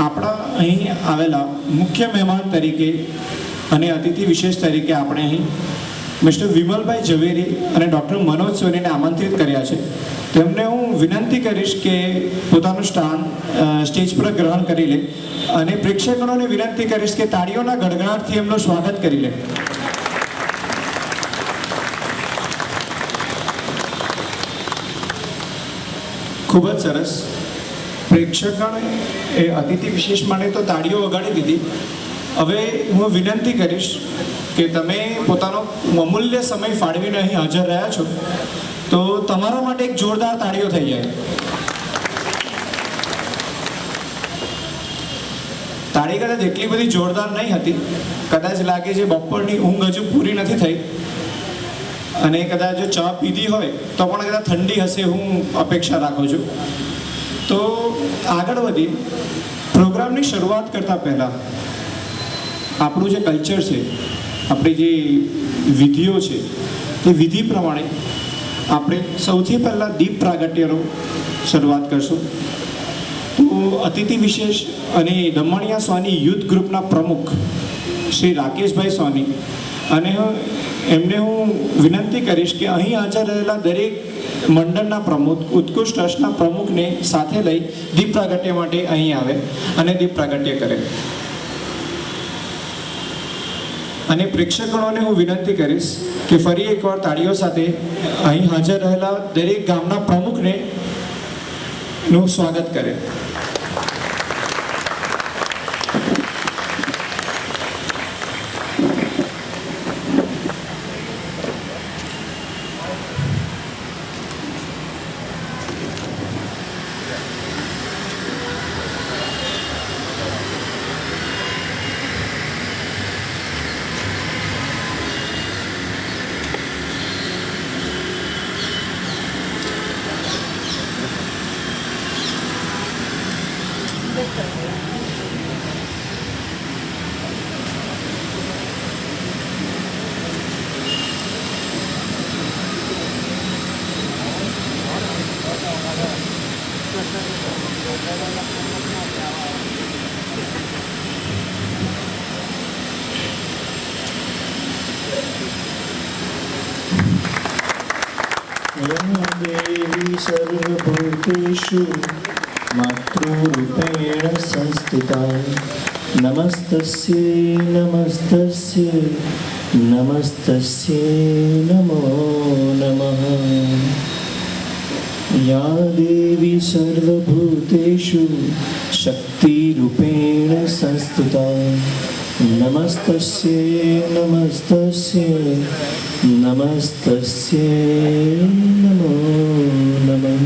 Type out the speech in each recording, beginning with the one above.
આપણા અહીં આવેલા મુખ્ય મહેમાન તરીકે અને અતિથિ વિશેષ તરીકે આપણે અહીં મિસ્ટર વિમલભાઈ ઝવેરી અને ડૉક્ટર મનોજ સોનીને આમંત્રિત કર્યા છે. તેમને હું વિનંતી કરીશ કે પોતાનું સ્થાન સ્ટેજ પર ગ્રહણ કરી લે અને પ્રેક્ષકોને વિનંતી કરીશ કે તાળીઓના ગડગડાટથી એમનું સ્વાગત કરી લે. ખૂબ જ સરસ. પ્રેક્ષકોને એ અતિથિ વિશેષ માટે તો તાળીઓ વગાડી દીધી. હવે હું વિનંતી કરીશ કે તમે પોતાનો અમૂલ્ય સમય ફાળવીને અહીં હાજર રહ્યા છો, તો તમારા માટે એક જોરદાર તાળીઓ થઈ જાય. તાળી કદાચ એટલી બધી જોરદાર નહીં હતી. કદાચ લાગે છે બપોરની ઊંઘ હજુ પૂરી નથી થઈ અને કદાચ જો ચા પીધી હોય તો પણ કદાચ ઠંડી હશે હું અપેક્ષા રાખું છું. તો આગળ વધી પ્રોગ્રામની શરૂઆત કરતાં પહેલાં આપણું જે કલ્ચર છે, આપણી જે વિધિઓ છે, તે વિધિ પ્રમાણે આપણે સૌથી પહેલાં દીપ પ્રાગટ્યનો શરૂઆત કરશું. તો અતિથિ વિશેષ અને દમણિયા સ્વાની યુથ ગ્રુપના પ્રમુખ શ્રી રાકેશભાઈ સોની અને એમને હું વિનંતી કરીશ કે અહીં હાજર રહેલા દરેક મંડળના પ્રમુખ, ઉત્કૃષ્ટ ટ્રસ્ટના પ્રમુખને સાથે લઈ દીપ પ્રાગટ્ય માટે અહીં આવે અને દીપ પ્રાગટ્ય કરે. અને પ્રેક્ષકોને હું વિનંતી કરીશ કે ફરી એકવાર તાળીઓ સાથે અહીં હાજર રહેલા દરેક ગામના પ્રમુખને નું સ્વાગત કરે. देवी सर्वभूतेषु मातृरूपेण संस्थिता नमस्तस्यै नमस्तस्यै नमस्तस्यै नमो नमः. या देवी सर्वभूतेषु शक्तिरूपेण संस्थिता नमस्तस्यै नमस्तस्यै नमस्तस्यै नमो नमः.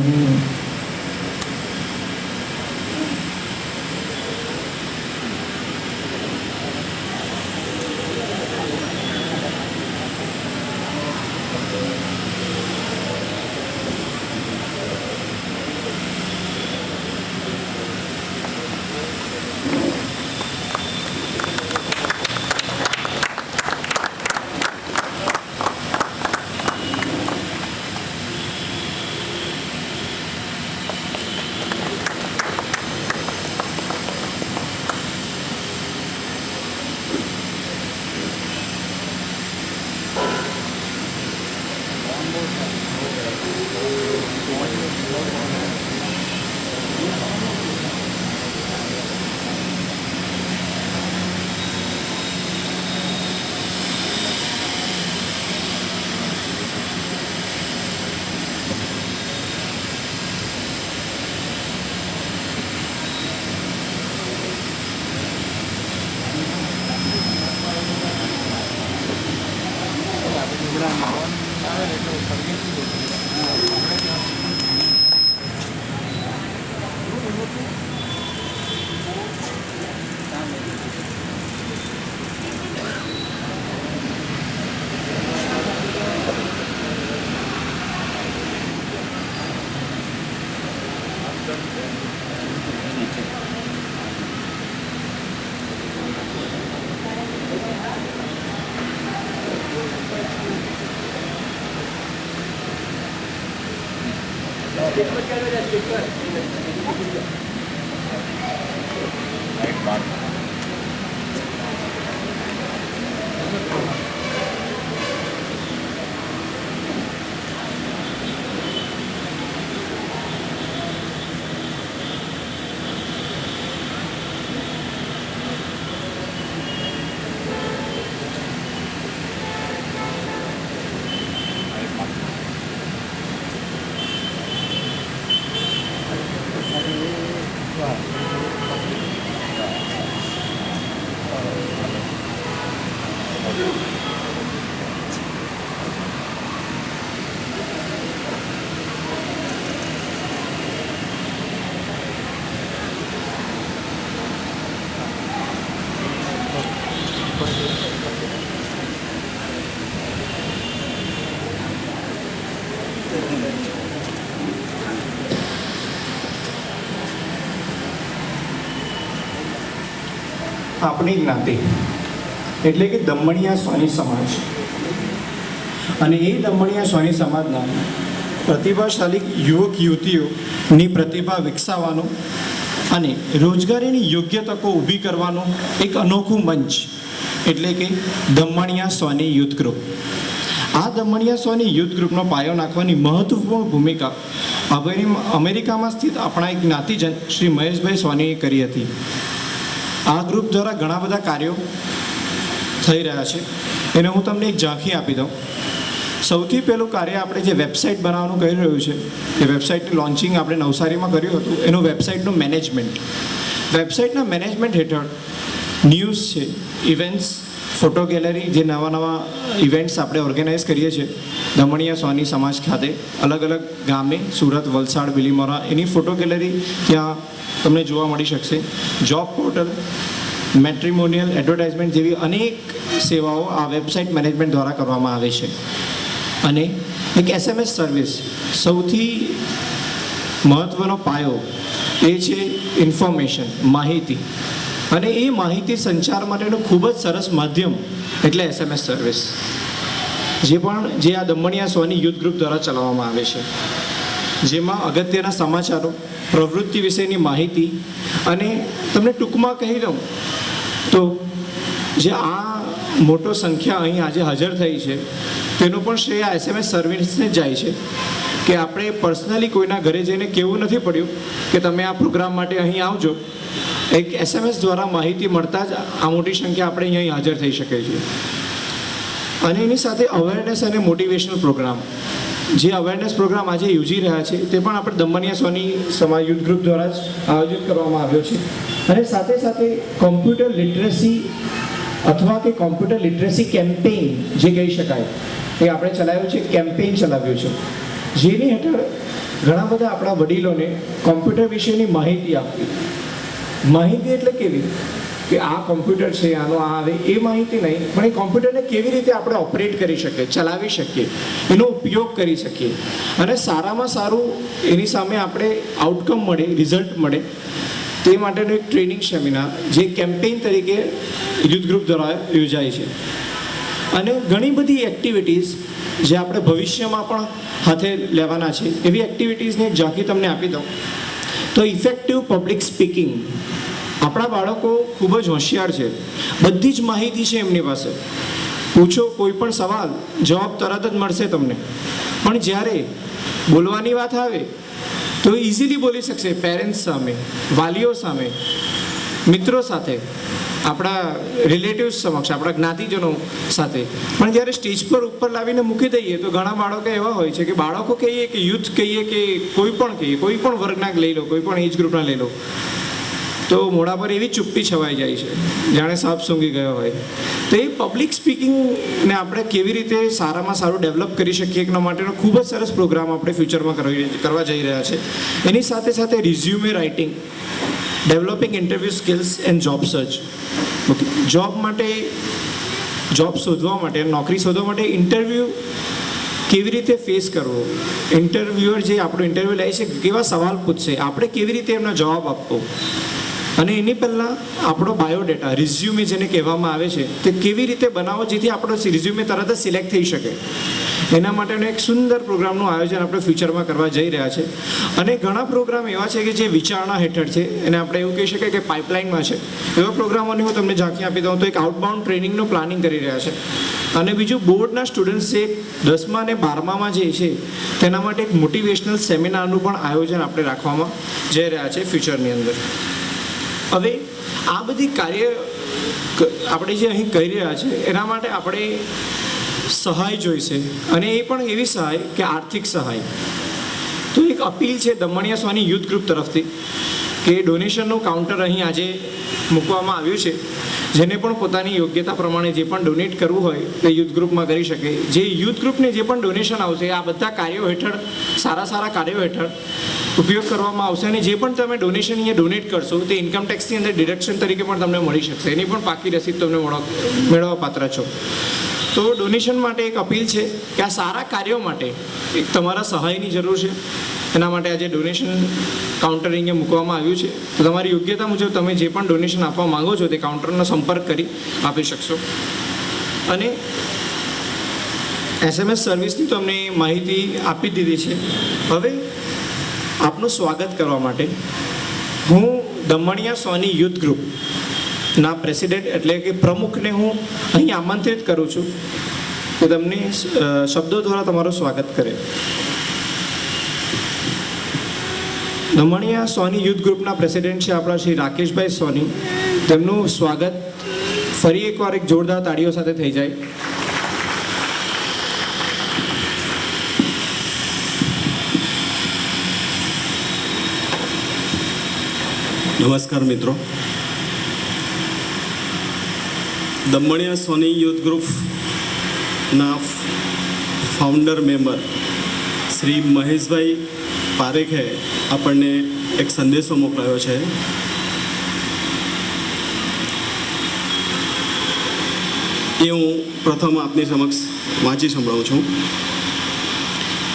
આપણી જ્ઞાતિ એટલે કે દમણિયા સ્વામી સમાજ, અને એ દમણિયા સ્વામી સમાજના પ્રતિભાશાળી યુવક યુવતીઓની પ્રતિભા વિકસાવવાનો અને રોજગારીની યોગ્ય તકો ઊભી કરવાનો એક અનોખું મંચ એટલે કે દમણિયા સ્વાની યુથ ગ્રુપ. આ દમણિયા સ્વાની યુથ ગ્રુપનો પાયો નાખવાની મહત્વપૂર્ણ ભૂમિકા અમેરિકામાં સ્થિત આપણા એક જ્ઞાતિજન શ્રી મહેશભાઈ સ્વાનીએ કરી હતી. આ ગ્રુપ દ્વારા ઘણા બધા કાર્યો થઈ રહ્યા છે, એને હું તમને એક ઝાંખી આપી દઉં. સૌથી પહેલું કાર્ય આપણે જે વેબસાઇટ બનાવવાનું કહી રહ્યું છે, એ વેબસાઇટનું લોન્ચિંગ આપણે નવસારીમાં કર્યું હતું. એનું વેબસાઇટનું મેનેજમેન્ટ, વેબસાઇટના મેનેજમેન્ટ હેઠળ ન્યૂઝ છે, ઇવેન્ટ્સ, ફોટો ગેલેરી, જે નવા ઇવેન્ટ્સ આપણે ઓર્ગેનાઇઝ કરીએ છીએ દમણિયા સ્વાની સમાજ ખાતે અલગ અલગ ગામે, સુરત, વલસાડ, બિલીમોરા, એની ફોટો ગેલેરી ત્યાં તમને જોવા મળી શકશે. જોબ પોર્ટલ, મેટ્રિમોનિયલ, એડવર્ટાઇઝમેન્ટ જેવી અનેક સેવાઓ આ વેબસાઇટ મેનેજમેન્ટ દ્વારા કરવામાં આવે છે. અને એક SMS સર્વિસ, સૌથી મહત્ત્વનો પાયો એ છે ઇન્ફોર્મેશન, માહિતી, અને એ માહિતી સંચાર માટેનું ખૂબ જ સરસ માધ્યમ એટલે SMS સર્વિસ, જે આ દમણિયા સ્વાની યુથ ગ્રુપ દ્વારા ચલાવવામાં આવે છે. જેમાં અગત્યના સમાચારો, પ્રવૃત્તિ વિશેની માહિતી, અને તમને ટૂંકમાં કહી દઉં તો જે આ મોટો સંખ્યા અહીં આજે હાજર થઈ છે તેનું પણ શ્રેય આ SMS સર્વિસને જાય છે કે આપણે પર્સનલી કોઈના ઘરે જઈને કહેવું નથી પડ્યું કે તમે આ પ્રોગ્રામ માટે અહીં આવજો. એક SMS દ્વારા માહિતી મળતા જ આ મોટી સંખ્યા આપણે અહીં હાજર થઈ શકે છે. અને એની સાથે અવેરનેસ અને મોટિવેશનલ પ્રોગ્રામ, જે અવેરનેસ પ્રોગ્રામ આજે યોજી રહ્યા છે તે પણ આપણે દમણિયા સ્વાની સમાજ યુથ ગ્રુપ દ્વારા જ આયોજિત કરવામાં આવ્યો છે. અને સાથે સાથે કોમ્પ્યુટર લિટરસી અથવા કે કોમ્પ્યુટર લિટરસી કેમ્પેઇન જે કહી શકાય એ આપણે ચલાવ્યું છે, કેમ્પેઇન ચલાવ્યું છે, જેની હેઠળ ઘણા બધા આપણા વડીલોને કોમ્પ્યુટર વિશેની માહિતી આપવી. માહિતી એટલે કેવી કે આ કોમ્પ્યુટર છે, આનો આ આવે એ માહિતી નહીં, પણ એ કોમ્પ્યુટરને કેવી રીતે આપણે ઓપરેટ કરી શકીએ, ચલાવી શકીએ, એનો ઉપયોગ કરી શકીએ, અને સારામાં સારું એની સામે આપણે આઉટકમ મળે, રિઝલ્ટ મળે, તે માટેનો એક ટ્રેનિંગ સેમિનાર જે કેમ્પેઇન તરીકે યુથ ગ્રુપ દ્વારા યોજાય છે. અને ઘણી બધી એક્ટિવિટીઝ જે આપણે ભવિષ્યમાં પણ હાથે લેવાના છે, એવી એક્ટિવિટીઝની એક ઝાંખી તમને આપી દઉં તો ઇફેક્ટિવ પબ્લિક સ્પીકિંગ. આપણા બાળકો ખૂબ જ હોશિયાર છે, બધી જ માહિતી છે એમની પાસે, પૂછો કોઈ પણ સવાલ, જવાબ તરત જ મળશે તમને. પણ જ્યારે બોલવાની વાત આવે તો ઇઝીલી બોલી શકશે પેરેન્ટ્સ સામે, વાલીઓ સામે, મિત્રો સાથે, આપણા રિલેટિવ્સ સમક્ષ, આપણા જ્ઞાતિજનો સાથે. પણ જ્યારે સ્ટેજ પર ઉપર લાવીને મૂકી દઈએ તો ઘણા બાળકો એવા હોય છે કે બાળકો કહીએ કે યુથ કહીએ કે કોઈ પણ વર્ગના લઈ લો, કોઈ પણ એજ ગ્રુપના લઈ લો, તો મોઢા પર એવી ચુપ્પી છવાઈ જાય છે જાણે સાપ સૂંઘી ગયો હોય. તો એ પબ્લિક સ્પીકિંગને આપણે કેવી રીતે સારામાં સારું ડેવલપ કરી શકીએ એના માટેનો ખૂબ જ સરસ પ્રોગ્રામ આપણે ફ્યુચરમાં કરવા જઈ રહ્યા છે. એની સાથે સાથે resume writing, developing interview skills and job search. Okay, job શોધવા માટે, નોકરી શોધવા માટે ઇન્ટરવ્યૂ કેવી રીતે ફેસ કરવો, ઇન્ટરવ્યુઅર જે આપણું ઇન્ટરવ્યૂ લે છે કેવા સવાલ પૂછશે, આપણે કેવી રીતે એમનો જવાબ આપવો, અને એની પહેલાં આપણો બાયોડેટા, રિઝ્યુમે જેને કહેવામાં આવે છે, તે કેવી રીતે બનાવો જેથી આપણો રિઝ્યુમે તરત જ સિલેક્ટ થઈ શકે. એના માટેનું એક સુંદર પ્રોગ્રામનું આયોજન આપણે ફ્યુચરમાં કરવા જઈ રહ્યા છે. અને ઘણા પ્રોગ્રામ એવા છે કે જે વિચારણા હેઠળ છે, એને આપણે એવું કહી શકીએ કે પાઇપલાઇનમાં છે. એવા પ્રોગ્રામોની હું તમને ઝાંખી આપી દઉં તો એક આઉટબાઉન્ડ ટ્રેનિંગનું પ્લાનિંગ કરી રહ્યા છે. અને બીજું બોર્ડના સ્ટુડન્ટ્સ જે 10મા અને 12મામાં જે છે તેના માટે એક મોટિવેશનલ સેમિનારનું પણ આયોજન આપણે રાખવામાં જઈ રહ્યા છે ફ્યુચરની અંદર. હવે આ બધી કાર્ય આપણે જે અહીં કરી રહ્યા છે એના માટે આપણે સહાય જોઈશે, અને એ પણ એવી સહાય કે આર્થિક સહાય. તો એક અપીલ છે દમણિયા સ્વાની યુથ ગ્રુપ તરફથી કે ડોનેશનનું કાઉન્ટર અહીં આજે મૂકવામાં આવ્યું છે. જેને પણ પોતાની યોગ્યતા પ્રમાણે જે પણ ડોનેટ કરવું હોય તે યુથ ગ્રુપમાં કરી શકે. જે યુથ ગ્રુપને જે પણ ડોનેશન આવશે આ બધા કાર્યો હેઠળ, સારા કાર્યો હેઠળ ઉપયોગ કરવામાં આવશે. અને જે પણ તમે ડોનેશન અહીંયા ડોનેટ કરશો તે ઇન્કમ ટેક્સની અંદર ડિડક્શન તરીકે પણ તમને મળી શકશે. એની પણ પાકી રસીદ તમને મેળવવા પાત્ર છો. તો ડોનેશન માટે એક અપીલ છે કે આ સારા કાર્યો માટે એક તમારા સહાયની જરૂર છે. એના માટે આજે ડોનેશન કાઉન્ટર અહીંયા મૂકવામાં આવ્યું છે. તો તમારી યોગ્યતા મુજબ તમે જે પણ ડોનેશન આપવા માંગો છો તે કાઉન્ટરનો સંપર્ક કરી આપી શકશો. અને SMS સર્વિસની તો અમને માહિતી આપી દીધી છે. હવે આપનું સ્વાગત કરવા માટે હું દમણિયા સોની યુથ ગ્રુપના પ્રેસિડેન્ટ એટલે કે પ્રમુખને હું અહીં આમંત્રિત કરું છું કે તમને શબ્દો દ્વારા તમારું સ્વાગત કરે. દમણિયા સોની યુથ ગ્રુપના પ્રેસિડેન્ટ છે આપણા શ્રી રાકેશભાઈ સોની. તેમનું સ્વાગત ફરી એકવાર એક જોરદાર તાળીઓ સાથે થઈ જાય. નમસ્કાર મિત્રો. દમણિયા સોની યુથ ગ્રુપના ફાઉન્ડર મેમ્બર શ્રી મહેશભાઈ પારેખે આપણને એક સંદેશો મોકલાયો છે. એ હું પ્રથમ આપની સમક્ષ વાંચી સંભળાવું છું.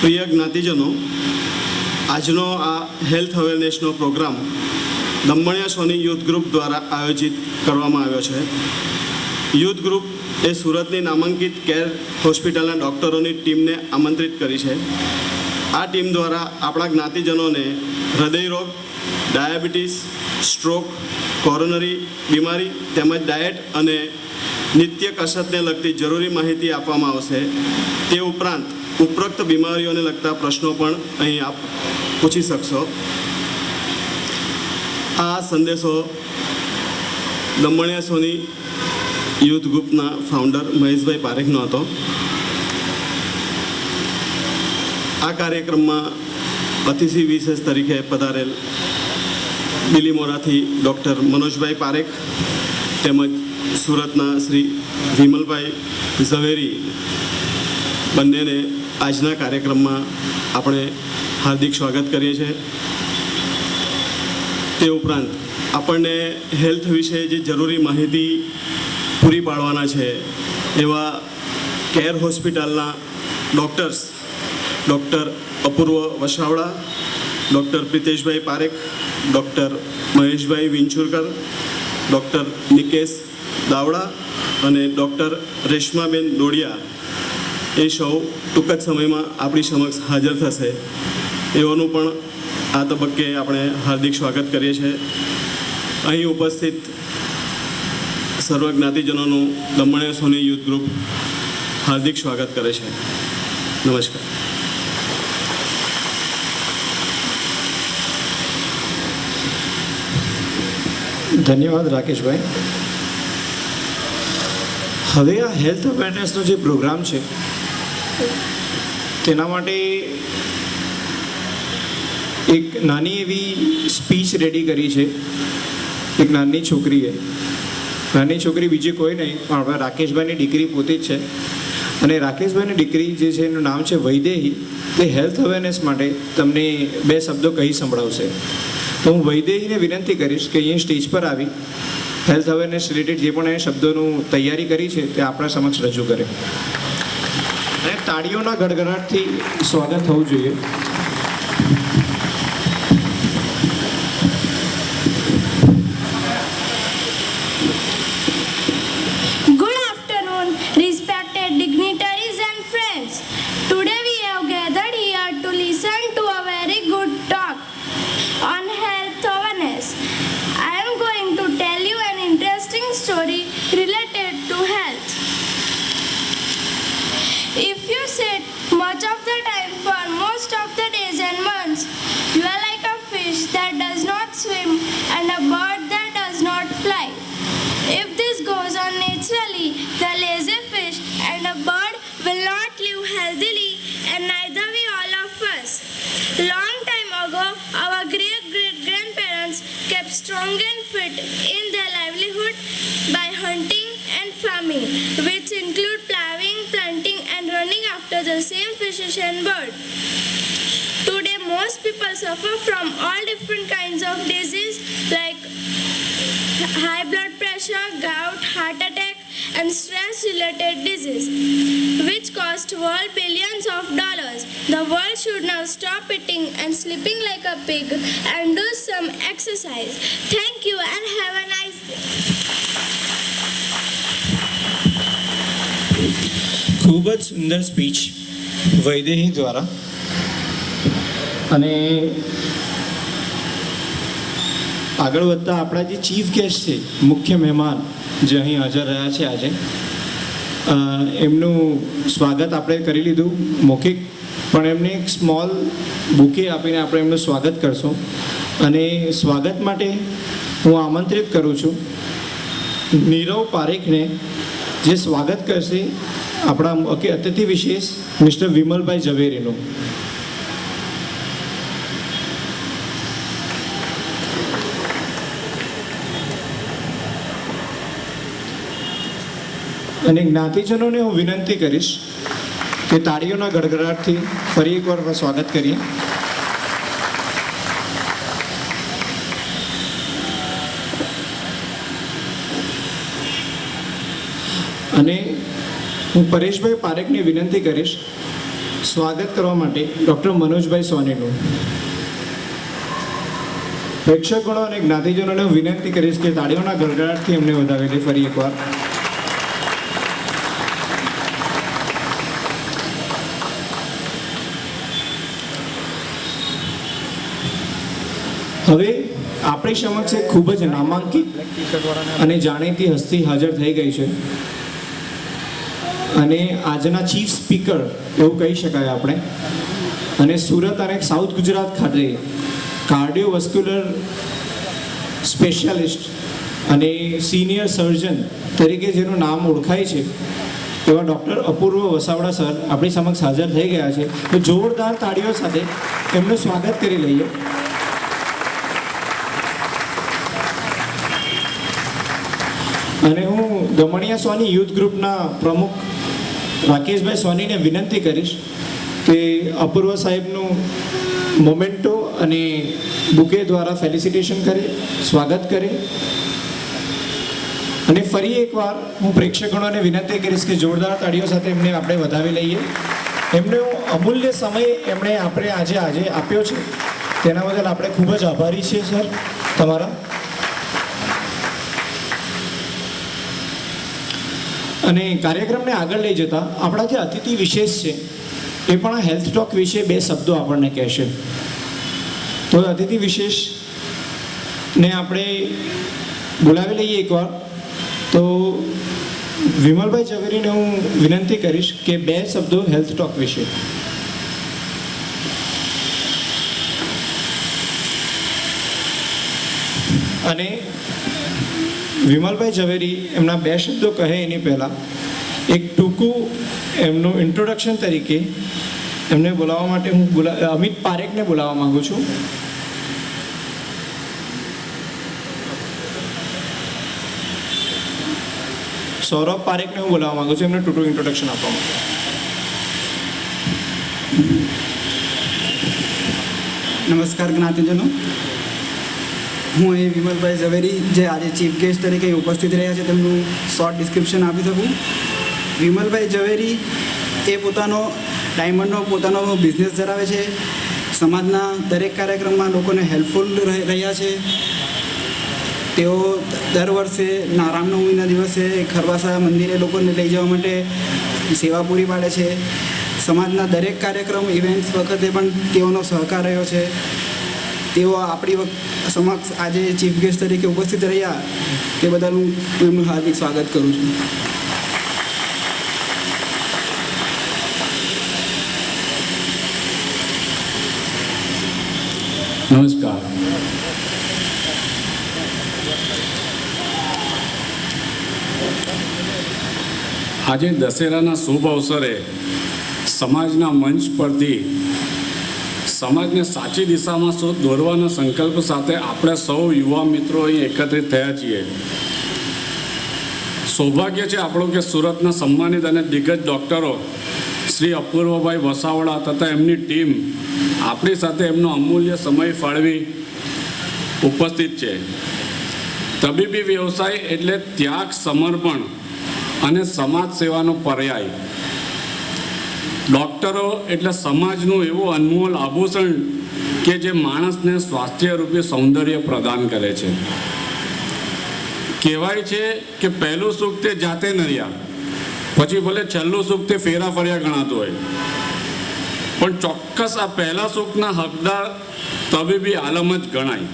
પ્રિય જ્ઞાતિજનો, આજનો આ હેલ્થ અવેરનેસનો પ્રોગ્રામ દમણિયા સોની યુથ ગ્રુપ દ્વારા આયોજિત કરવામાં આવ્યો છે. યુથ ગ્રુપ એ સુરતની નામાંકિત કેર હોસ્પિટલના ડૉક્ટરોની ટીમને આમંત્રિત કરી છે. આ ટીમ દ્વારા આપણા જ્ઞાતિજનોને હૃદયરોગ, ડાયાબિટીસ, સ્ટ્રોક, કોરોનરી બીમારી તેમજ ડાયટ અને નિત્ય કસરતને લગતી જરૂરી માહિતી આપવામાં આવશે. તે ઉપરાંત ઉપરોક્ત બીમારીઓને લગતા પ્રશ્નો પણ અહીં આપ પૂછી શકશો. આ સંદેશો દમણિયા સોની યુથ ગ્રુપના ફાઉન્ડર મહેશભાઈ પારેખનો હતો. આ કાર્યક્રમમાં અતિથિ વિશેષ તરીકે પધારેલ બિલીમોરાથી ડૉક્ટર મનોજભાઈ પારેખ તેમજ સુરતના શ્રી વિમલભાઈ ઝવેરી બંનેને આજના કાર્યક્રમમાં આપણે હાર્દિક સ્વાગત કરીએ છીએ. તે ઉપરાંત આપણને હેલ્થ વિશે જે જરૂરી માહિતી પૂરી પાડવાના છે એવા કેર હોસ્પિટલના ડૉક્ટર્સ ડૉક્ટર અપૂર્વ વસાવડા, ડૉક્ટર પ્રિતેશભાઈ પારેખ, ડૉક્ટર મહેશભાઈ વિંચુરકર, ડૉક્ટર નિકેશ દાવડા અને ડૉક્ટર રેશમાબેન દોડિયા એ સૌ ટૂંક જ સમયમાં આપણી સમક્ષ હાજર થશે. એઓનું પણ આ તબક્કે આપણે હાર્દિક સ્વાગત કરીએ છીએ. અહીં ઉપસ્થિત સર્વ જ્ઞાતિજનોનું દમણિયા સોની યુથ ગ્રુપ હાર્દિક સ્વાગત કરે છે. નમસ્કાર. ધન્યવાદ રાકેશભાઈ. હવે આ હેલ્થ અવેરનેસનો જે પ્રોગ્રામ છે તેના માટે એક નાની એવી સ્પીચ રેડી કરી છે એક નાની છોકરીએ. નાની છોકરી બીજી કોઈ નહીં પણ આપણા રાકેશભાઈની દીકરી પોતે જ છે. અને રાકેશભાઈની દીકરી જે છે એનું નામ છે વૈદેહી. તે હેલ્થ અવેરનેસ માટે તમને 2 શબ્દો કહી સંભળાવશે. તો હું વૈદેહીને વિનંતી કરીશ કે અહીં સ્ટેજ પર આવી હેલ્થ અવેરનેસ રિલેટેડ જે પણ એ શબ્દોનું તૈયારી કરી છે તે આપણા સમક્ષ રજૂ કરે. અને તાળીઓના ગડગડાટથી સ્વાગત થવું જોઈએ. Good afternoon, respected dignitaries and friends. healthily, and neither we all of us. Long time ago, our great-great-grandparents kept strong and fit in their livelihood by hunting and farming, which include plowing, planting, and running after the same fishes and birds. Today, most people suffer from all different kinds of disease like high blood pressure, gout, heart attack, and stress-related disease, which cost world billions of dollars. The world should now stop eating and sleeping like a pig and do some exercise. Thank you and have a nice day. ખૂબ જ સુંદર speech Vaidehi દ્વારા. અને આગળ વધતા આપણા જે chief guest છે, મુખ્ય મહેમાન જે અહીં હાજર રહ્યા છે આજે, એમનું સ્વાગત આપણે કરી લીધું મૌખિક, પણ એમને એક સ્મોલ બુકે આપીને આપણે એમનું સ્વાગત કરશું. અને સ્વાગત માટે હું આમંત્રિત કરું છું નીરવ પારેખને, જે સ્વાગત કરશે આપણા અતિથિ વિશેષ મિસ્ટર વિમલભાઈ ઝવેરીનું. અને જ્ઞાતિજનોને હું વિનંતી કરીશ કે તાળીઓના ગડગડાટથી ફરી એકવાર સ્વાગત કરીએ. અને હું પરેશભાઈ પારેખને વિનંતી કરીશ સ્વાગત કરવા માટે ડૉક્ટર મનોજભાઈ સોનીનું. પ્રેક્ષકોનો અને જ્ઞાતિજનોને હું વિનંતી કરીશ કે તાળીઓના ગડગડાટથી એમને વધાવી દે ફરી એકવાર. હવે આપણી સમક્ષ એક ખૂબ જ નામાંકિત અને જાણીતી હસ્તી હાજર થઈ ગઈ છે. અને આજના ચીફ સ્પીકર એવું કહી શકાય આપણે. અને સુરત અને સાઉથ ગુજરાત ખાતે કાર્ડિયોવસ્ક્યુલર સ્પેશિયાલિસ્ટ અને સિનિયર સર્જન તરીકે જેનું નામ ઓળખાય છે એવા ડૉક્ટર અપૂર્વ વસાવડા સર આપણી સમક્ષ હાજર થઈ ગયા છે. તો જોરદાર તાળીઓ સાથે એમનું સ્વાગત કરી લઈએ. અને હું દમણિયા સોની યુથ ગ્રુપના પ્રમુખ રાકેશભાઈ સોનીને વિનંતી કરીશ કે અપૂર્વ સાહેબનું મોમેન્ટો અને બુકે દ્વારા ફેલિસિટેશન કરે, સ્વાગત કરે. અને ફરી એકવાર હું પ્રેક્ષકોને વિનંતી કરીશ કે જોરદાર તાળીઓ સાથે એમને આપણે વધાવી લઈએ. એમનો અમૂલ્ય સમય એમણે આપણે આજે આપ્યો છે, તેના બદલ આપણે ખૂબ જ આભારી છીએ સર તમારા. અને કાર્યક્રમને આગળ લઈ જતા આપણા જે અતિથિ વિશેષ છે એ પણ આ હેલ્થ ટોક વિશે બે શબ્દો આપણને કહેશે. તો અતિથિ વિશેષને આપણે બોલાવી લઈએ એકવાર. તો વિમલભાઈ ઝવેરીને હું વિનંતી કરીશ કે બે શબ્દો હેલ્થ ટોક વિશે. અને વિમલભાઈ ઝવેરી એમના બે શબ્દો કહે એની પહેલાં એક ટૂંકું એમનું ઇન્ટ્રોડક્શન તરીકે એમને બોલાવવા માટે હું અમિત પારેખને બોલાવવા માગું છું. સૌરભ પારેખને હું બોલાવવા માગું છું એમને ટૂંકું ઇન્ટ્રોડક્શન આપવા માટે. નમસ્કાર જ્ઞાતિજનો, હું અહીં વિમલભાઈ ઝવેરી જે આજે ચીફ ગેસ્ટ તરીકે ઉપસ્થિત રહ્યા છે તેમનું શોર્ટ ડિસ્ક્રિપ્શન આપી શકું. વિમલભાઈ ઝવેરી એ ડાયમંડનો પોતાનો બિઝનેસ ધરાવે છે. સમાજના દરેક કાર્યક્રમમાં લોકોને હેલ્પફુલ રહ્યા છે. તેઓ દર વર્ષે રામનવમીના દિવસે ખરવાસા મંદિરે લોકોને લઈ જવા માટે સેવા પૂરી પાડે છે. સમાજના દરેક કાર્યક્રમ ઇવેન્ટ્સ વખતે પણ તેઓનો સહકાર રહ્યો છે. તેઓ આપણી સમક્ષ આજે ચીફ ગેસ્ટ તરીકે ઉપસ્થિત રહ્યા તે બદલ હું એમનું હાર્દિક સ્વાગત કરું છું. નમસ્કાર. આજે દશેરાના શુભ અવસરે સમાજના મંચ પરથી સમાજને સાચી દિશામાં દોરવાના સંકલ્પ સાથે આપણે સૌ યુવા મિત્રો અહીં એકત્રિત થયા છીએ. સૌભાગ્ય છે આપણું કે સુરતના સન્માનિત અને દિગ્ગજ ડૉક્ટરો શ્રી અપૂર્વભાઈ વસાવડા તથા એમની ટીમ આપણી સાથે એમનો અમૂલ્ય સમય ફાળવી ઉપસ્થિત છે. તબીબી વ્યવસાય એટલે ત્યાગ, સમર્પણ અને સમાજ સેવાનો પર્યાય. ડૉક્ટરો એટલે સમાજનું એવું અનમોલ આભૂષણ કે જે માણસને સ્વાસ્થ્યરૂપી સૌંદર્ય પ્રદાન કરે છે. કહેવાય છે કે પહેલું સુખ તે જાતે નર્યા, પછી ભલે છેલ્લું સુખ તે ફેરા ફર્યા ગણાતું હોય, પણ ચોક્કસ આ પહેલા સુખના હકદાર તબીબી આલમ જ ગણાય.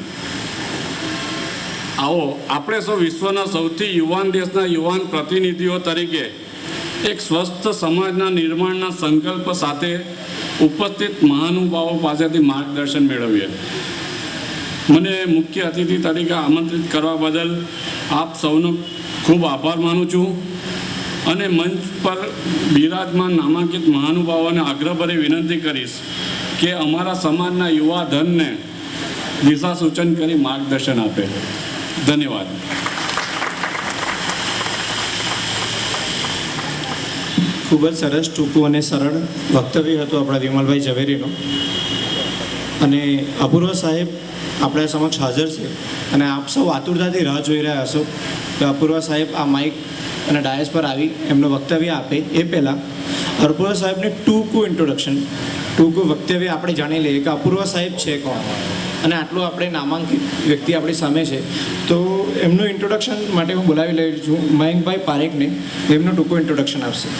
આવો આપણે સૌ વિશ્વના સૌથી યુવાન દેશના યુવાન પ્રતિનિધિઓ તરીકે એક સ્વસ્થ સમાજના નિર્માણના સંકલ્પ સાથે ઉપસ્થિત મહાનુભાવો પાસેથી માર્ગદર્શન મેળવીએ. મને મુખ્ય અતિથિ તરીકે આમંત્રિત કરવા બદલ આપ સૌનો ખૂબ આભાર માનું છું અને મંચ પર બિરાજમાન નામાંકિત મહાનુભાવોને આગ્રહભરી વિનંતી કરીશ કે અમારા સમાજના યુવા ધનને દિશા સૂચન કરી માર્ગદર્શન આપે. ધન્યવાદ. ખૂબ જ સરસ, ટૂંકું અને સરળ વક્તવ્ય હતું આપણા વિમલભાઈ ઝવેરીનું. અને અપૂર્વ સાહેબ આપણા સમક્ષ હાજર છે અને આપ સૌ આતુરતાથી રાહ જોઈ રહ્યા હશો કે અપૂર્વ સાહેબ આ માઇક અને ડાયસ પર આવી એમનું વક્તવ્ય આપે. એ પહેલાં અપૂર્વ સાહેબને ટૂંકું ઇન્ટ્રોડક્શન, ટૂંકું વક્તવ્ય આપણે જાણી લઈએ કે અપૂર્વ સાહેબ છે કોણ, અને આટલું આપણે નામાંકિત વ્યક્તિ આપણી સામે છે. તો એમનું ઇન્ટ્રોડક્શન માટે હું બોલાવી લઈ છું મયંકભાઈ પારેખને. એમનું ટૂંકું ઇન્ટ્રોડક્શન આપશે.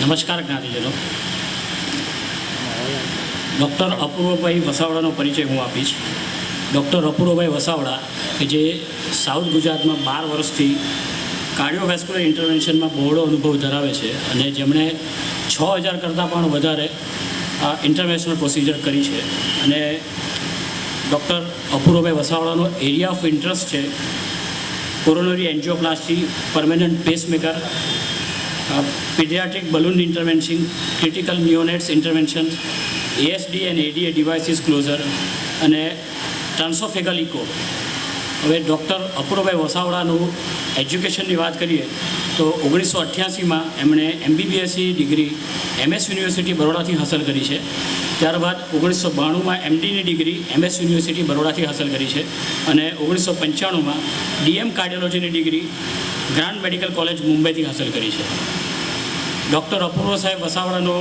નમસ્કાર જ્ઞાતિજનો. ડૉક્ટર અપૂર્વભાઈ વસાવડાનો પરિચય હું આપીશ. ડૉક્ટર અપૂર્વભાઈ વસાવડા કે જે સાઉથ ગુજરાતમાં 12 વર્ષથી કાર્ડિયોવેસ્ક્યુલર ઇન્ટરવેન્શનમાં બહોળો અનુભવ ધરાવે છે અને જેમણે 6000 કરતાં પણ વધારે ઇન્ટરવેન્શનલ પ્રોસિજર કરી છે. અને ડૉક્ટર અપૂર્વભાઈ વસાવડાનો એરિયા ઓફ ઇન્ટરેસ્ટ છે coronary angioplasty, permanent pacemaker, pediatric balloon intervention, critical neonates intervention, ASD and ADA devices closure અને ટ્રાન્સોફેગલ ઇકો. હવે ડૉક્ટર અપૂર્વભાઈ વસાવડાનું એજ્યુકેશનની વાત કરીએ તો 1988માં એમણે MBBSની ડિગ્રી MS યુનિવર્સિટી બરોડાથી હાંસલ કરી છે. ત્યારબાદ 1992માં MDની ડિગ્રી MS યુનિવર્સિટી બરોડાથી હાંસલ કરી છે અને 1995માં DM કાર્ડિયોલોજીની ડિગ્રી ગ્રાન્ડ મેડિકલ કોલેજ મુંબઈથી હાંસલ કરી છે. ડૉક્ટર અપૂર્વ સાહેબ વસાવડાનો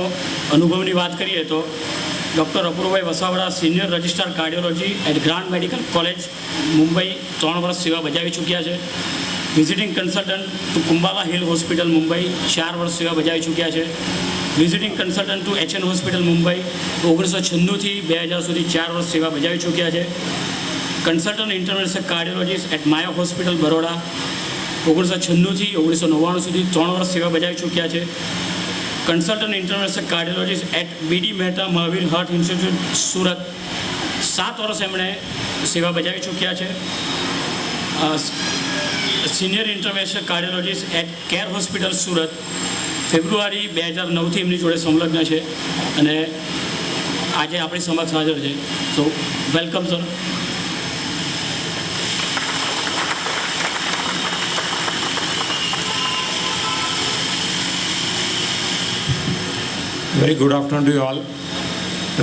અનુભવની વાત કરીએ તો ડૉક્ટર અપૂર્વભાઈ Vasavada senior registrar cardiology at grand medical college Mumbai 3 વર્ષ સેવા બજાવી ચૂક્યા છે. Visiting consultant to Cumballa hill hospital Mumbai 4 વર્ષ સેવા બજાવી ચૂક્યા છે. Visiting consultant to HN hospital Mumbai 1996થી 2000 સુધી 4 વર્ષ સેવા બજાવી ચૂક્યા છે. Consultant interventional cardiologist at Mayo hospital Baroda 1996થી 1999 સુધી 3 વર્ષ સેવા બજાવી ચૂક્યા છે. Consultant interventional cardiologist at BD Mehta Mahavir heart institute Surat 7 વર્ષ એમણે સેવા બજાવી ચૂક્યા છે. Senior interventional cardiologist at care hospital Surat ફેબ્રુઆરી 2009થી એમની જોડે સંલગ્ન છે અને આજે આપણી સમક્ષ હાજર છે. સો welcome sir. Very good afternoon to all.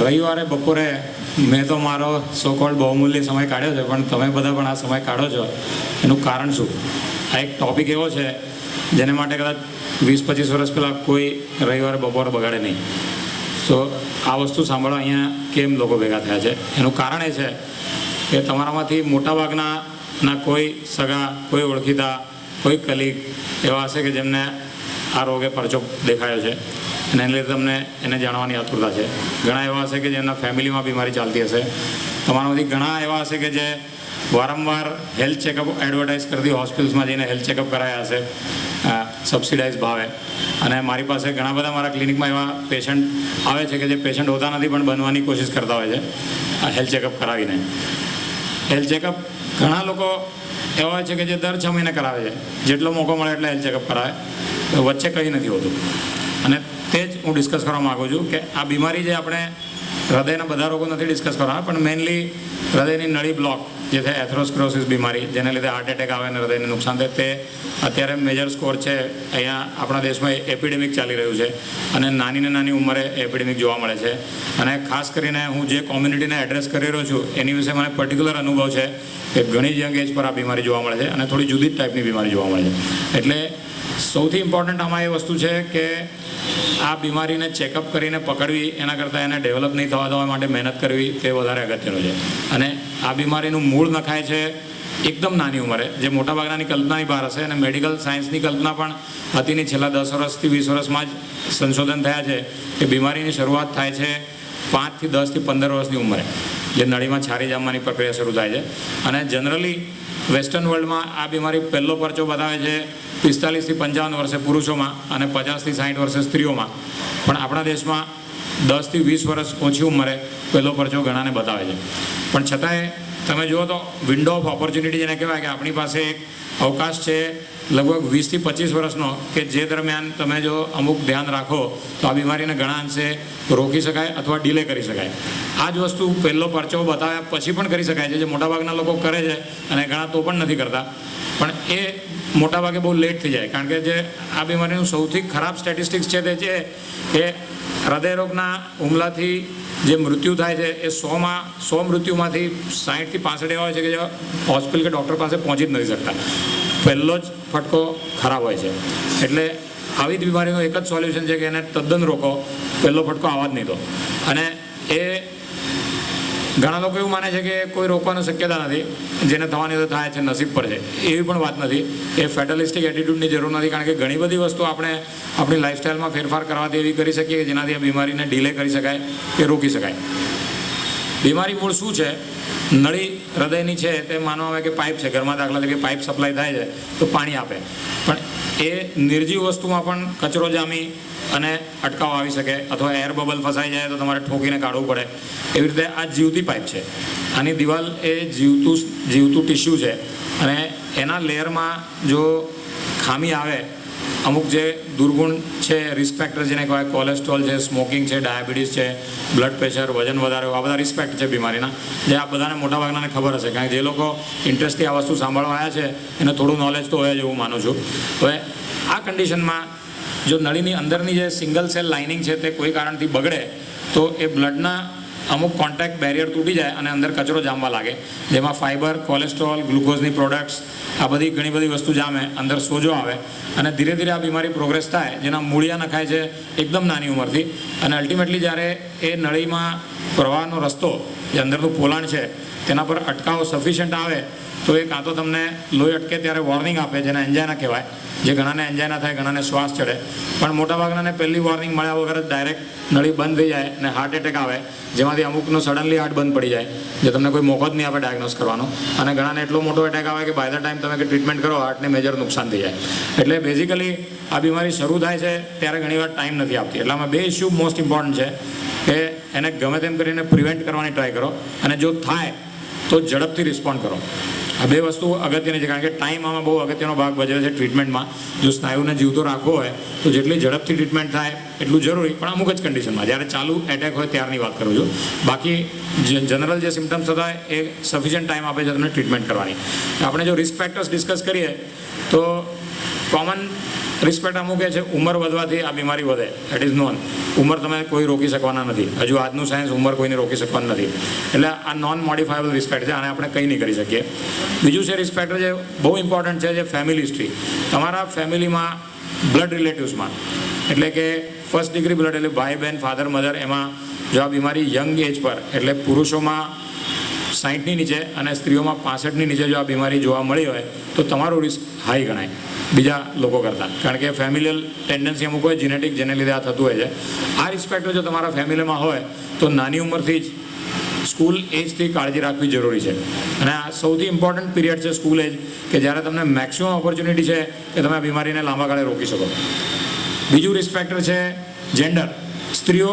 રવિવારે બપોરે મેં તો મારો સો કોલ્ડ બહુમૂલ્ય સમય કાઢ્યો છે, પણ તમે બધા પણ આ સમય કાઢો છો એનું કારણ શું? આ એક ટૉપિક એવો છે જેને માટે કદાચ 20-25 વર્ષ પહેલાં કોઈ રવિવારે બપોરે બગાડે નહીં. સો આ વસ્તુ સાંભળવા અહીંયા કેમ લોકો ભેગા થયા છે એનું કારણ એ છે કે તમારામાંથી મોટાભાગના કોઈ સગા, કોઈ ઓળખીતા, કોઈ કલીગ એવા હશે કે જેમને આ રોગે પરચો દેખાયો છે અને એને લીધે તમને એને જાણવાની આતુરતા છે. ઘણા એવા હશે કે જેમના ફેમિલીમાં બીમારી ચાલતી હશે. તમારામાંથી ઘણા એવા હશે કે જે વારંવાર હેલ્થ ચેકઅપ એડવર્ટાઇઝ કરતી હોસ્પિટલ્સમાં જઈને હેલ્થ ચેકઅપ કરાયા હશે સબસિડાઇઝ ભાવે. અને મારી પાસે ઘણા બધા મારા ક્લિનિકમાં એવા પેશન્ટ આવે છે કે જે પેશન્ટ હોતા નથી પણ બનવાની કોશિશ કરતા હોય છે આ હેલ્થ ચેકઅપ કરાવીને. હેલ્થ ચેકઅપ ઘણા લોકો એવા હોય છે કે જે દર 6 મહિને કરાવે છે, જેટલો મોકો મળે એટલે હેલ્થ ચેકઅપ કરાવે, તો વચ્ચે કંઈ નથી હોતું. અને તે જ હું ડિસ્કસ કરવા માગું છું કે આ બીમારી જે આપણે હૃદયના બધા રોગો નથી ડિસ્કસ કરવાના, પણ મેઇનલી હૃદયની નળી બ્લોક જે છે એથેરોસ્ક્લેરોસિસ બીમારી, જેને લીધે હાર્ટ એટેક આવે અને હૃદયને નુકસાન થાય, તે અત્યારે મેજર સ્કોર છે. અહીંયા આપણા દેશમાં એપિડેમિક ચાલી રહ્યું છે અને નાની ઉંમરે એપિડેમિક જોવા મળે છે. અને ખાસ કરીને હું જે કોમ્યુનિટીને એડ્રેસ કરી રહ્યો છું એની વિશે મને પર્ટિક્યુલર અનુભવ છે કે ઘણી જ યંગ એજ પર આ બીમારી જોવા મળે છે અને થોડી જુદી જ ટાઈપની બીમારી જોવા મળે છે. એટલે સૌથી ઇમ્પોર્ટન્ટ આમાં એ વસ્તુ છે કે આ બીમારીને ચેકઅપ કરીને પકડવી એના કરતાં એને ડેવલપ નહીં થવા દેવા માટે મહેનત કરવી તે વધારે અગત્યનું છે. અને આ બીમારીનું મૂળ નખાય છે એકદમ નાની ઉંમરે, જે મોટાભાગનાની કલ્પનાની બહાર હશે. અને મેડિકલ સાયન્સની કલ્પના પણ હતીની છેલ્લા 10 વર્ષથી 20 વર્ષમાં જ સંશોધન થયા છે કે બીમારીની શરૂઆત થાય છે 5 થી 10 થી 15 વર્ષની ઉંમરે, જે નળીમાં છારી જામવાની પ્રક્રિયા શરૂ થાય છે. અને જનરલી વેસ્ટર્ન વર્લ્ડમાં આ બીમારી પહેલો પરચો બતાવે છે 45 થી 55 વર્ષે પુરુષોમાં અને 50 થી 60 વર્ષે સ્ત્રીઓમાં. પણ આપણા દેશમાં 10 થી 20 વર્ષ ઓછી ઉંમરે પહેલો પરચો ઘણાને બતાવે છે. પણ છતાંય તમે જુઓ તો વિન્ડો ઓફ ઓપોર્ચ્યુનિટી જેને કહેવાય કે આપણી પાસે એક અવકાશ છે લગભગ 20 થી 25 વર્ષનો, કે જે દરમિયાન તમે જો અમુક ધ્યાન રાખો તો આ બીમારીને ઘણા અંશે રોકી શકાય અથવા ડીલે કરી શકાય. આ જ વસ્તુ પહેલો પરચો બતાવ્યા પછી પણ કરી શકાય છે, જે મોટાભાગના લોકો કરે છે અને ઘણા તો પણ નથી કરતા. પણ એ મોટાભાગે બહુ લેટ થઈ જાય, કારણ કે જે આ બીમારીનું સૌથી ખરાબ સ્ટેટિસ્ટિક્સ છે તે છે કે હૃદયરોગના હુમલાથી જે મૃત્યુ થાય છે એ 100 મૃત્યુમાંથી 60 થી 65 એવા હોય છે કે જે હોસ્પિટલ કે ડૉક્ટર પાસે પહોંચી જ નથી શકતા. પહેલો જ ફટકો ખરાબ હોય છે. એટલે આવી જ બીમારીનું એક જ સોલ્યુશન છે કે એને તદ્દન રોકો, પહેલો ફટકો આવવા જ નહીં દો. અને એ ઘણા લોકો એવું માને છે કે કોઈ રોકવાની શક્યતા નથી, જેને થવાની તો થાય છે, નસીબ પર છે. એવી પણ વાત નથી. એ ફેટલિસ્ટિક એટીટ્યૂડની જરૂર નથી, કારણ કે ઘણી બધી વસ્તુ આપણે આપણી લાઈફસ્ટાઈલમાં ફેરફાર કરવાથી એવી કરી શકીએ કે જેનાથી આ બીમારીને ડીલે કરી શકાય કે રોકી શકાય. બીમારી મૂળ શું છે? નળી હૃદયની છે તે માનવામાં આવે કે પાઇપ છે. ઘરમાં દાખલા તરીકે પાઇપ સપ્લાય થાય છે તો પાણી આપે, પણ એ નિર્જીવ વસ્તુમાં પણ કચરો જામી અને અટકાવ આવી શકે, અથવા એર બબલ ફસાઈ જાય તો તમારે ઠોકીને કાઢવું પડે. એવી રીતે આ જીવતી પાઇપ છે. આની દિવાલ એ જીવતું ટિશ્યુ છે. અને એના લેયરમાં જો ખામી આવે, અમુક જે દુર્ગુણ છે, રિસ્ક ફેક્ટર જેને કહેવાય, કોલેસ્ટ્રોલ છે, સ્મોકિંગ છે, ડાયાબિટીસ છે, બ્લડ પ્રેશર, વજન વધારે, આ બધા રિસ્ક ફેક્ટર છે બીમારીના, જે આ બધાને મોટાભાગનાને ખબર હશે. કારણ કે જે લોકો ઇન્ટરેસ્ટથી આ વસ્તુ સાંભળવા આવ્યા છે એને થોડું નોલેજ તો હોય જ એવું માનું છું. હવે આ કન્ડિશનમાં જો નળીની અંદરની જે સિંગલ સેલ લાઇનિંગ છે તે કોઈ કારણથી બગડે તો એ બ્લડના અમુક કોન્ટેક્ટ બેરિયર તૂટી જાય અને અંદર કચરો જામવા લાગે, જેમાં ફાઇબર, કોલેસ્ટ્રોલ, ગ્લુકોઝની પ્રોડક્ટ્સ, આ બધી ઘણી બધી વસ્તુ જામે, અંદર સોજો આવે અને ધીરે ધીરે આ બીમારી પ્રોગ્રેસ થાય, જેના મૂળિયા નખાય છે એકદમ નાની ઉંમરથી. અને અલ્ટિમેટલી જ્યારે એ નળીમાં પ્રવાહનો રસ્તો, જે અંદરનું પોલાણ છે, તેના પર અટકાવ સફિશિયન્ટ આવે તો એ કાં તો તમને લોહી અટકે ત્યારે વોર્નિંગ આપે, જેને એન્જાઇના કહેવાય, જે ઘણાને એન્જાઇના થાય, ઘણાને શ્વાસ ચડે. પણ મોટાભાગનાને પહેલી વોર્નિંગ મળ્યા વગર જ ડાયરેક્ટ નળી બંધ થઈ જાય અને હાર્ટ એટેક આવે, જેમાંથી અમુકનો સડનલી હાર્ટ બંધ પડી જાય, જે તમને કોઈ મોકો જ નહીં આપે ડાયગ્નોસ કરવાનો. અને ઘણાને એટલો મોટો એટેક આવે કે બાય ધ ટાઈમ તમે ટ્રીટમેન્ટ કરો હાર્ટને મેજર નુકસાન થઈ જાય. એટલે બેઝિકલી આ બીમારી શરૂ થાય છે ત્યારે ઘણીવાર ટાઈમ નથી આપતી. એટલે આમાં બે ઇસ્યુ મોસ્ટ ઇમ્પોર્ટન્ટ છે કે એને ગમે તેમ કરીને પ્રિવેન્ટ કરવાની ટ્રાય કરો, અને જો થાય તો ઝડપથી રિસ્પોન્ડ કરો. આ બે વસ્તુ અગત્યની છે, કારણ કે ટાઈમ આમાં બહુ અગત્યનો ભાગ ભજવે છે ટ્રીટમેન્ટમાં. જો સ્નાયુને જીવતો રાખવો હોય તો જેટલી ઝડપથી ટ્રીટમેન્ટ થાય એટલું જરૂરી, પણ અમુક જ કન્ડિશનમાં. જ્યારે ચાલુ એટેક હોય ત્યારની વાત કરું છું. બાકી જનરલ જે સિમ્ટમ્સ થતા હોય એ સફિશિયન્ટ ટાઈમ આપે છે તમને ટ્રીટમેન્ટ કરવાની. આપણે જો રિસ્ક ફેક્ટર્સ ડિસ્કસ કરીએ તો કોમન રિસ્ક ફેક્ટર અમુક એ છે, ઉંમર વધવાથી આ બીમારી વધે, ઇટ ઇઝ નોન. ઉંમર તમે કોઈ રોકી શકવાના નથી. હજુ આજનું સાયન્સ ઉંમર કોઈને રોકી શકવાનું નથી. એટલે આ નોન મોડિફાયેબલ રિસ્ક ફેક્ટર છે, આને આપણે કંઈ નહીં કરી શકીએ. બીજું છે રિસ્ક ફેક્ટર જે બહુ ઇમ્પોર્ટન્ટ છે, જે ફેમિલી હિસ્ટ્રી. તમારા ફેમિલીમાં બ્લડ રિલેટિવ્સમાં, એટલે કે ફર્સ્ટ ડિગ્રી બ્લડ, એટલે ભાઈ બહેન, ફાધર મધર, એમાં જો આ બીમારી યંગ એજ પર, એટલે પુરુષોમાં 60ની નીચે અને સ્ત્રીઓમાં 65ની નીચે જો આ બીમારી જોવા મળી હોય તો તમારું રિસ્ક હાઈ ગણાય બીજા લોકો કરતાં. કારણ કે ફેમિલિયલ ટેન્ડન્સી અમુક હોય, જીનેટિક, જેને લીધે આ થતું હોય છે. આ રિસ્ક ફેક્ટર જો તમારા ફેમિલીમાં હોય તો નાની ઉંમરથી જ સ્કૂલ એજથી કાળજી રાખવી જરૂરી છે. અને આ સૌથી ઇમ્પોર્ટન્ટ પીરિયડ છે સ્કૂલ એજ, કે જ્યારે તમને મેક્સિમમ ઓપોર્ચ્યુનિટી છે કે તમે આ બીમારીને લાંબા ગાળે રોકી શકો. બીજું રિસ્ક ફેક્ટર છે જેન્ડર. સ્ત્રીઓ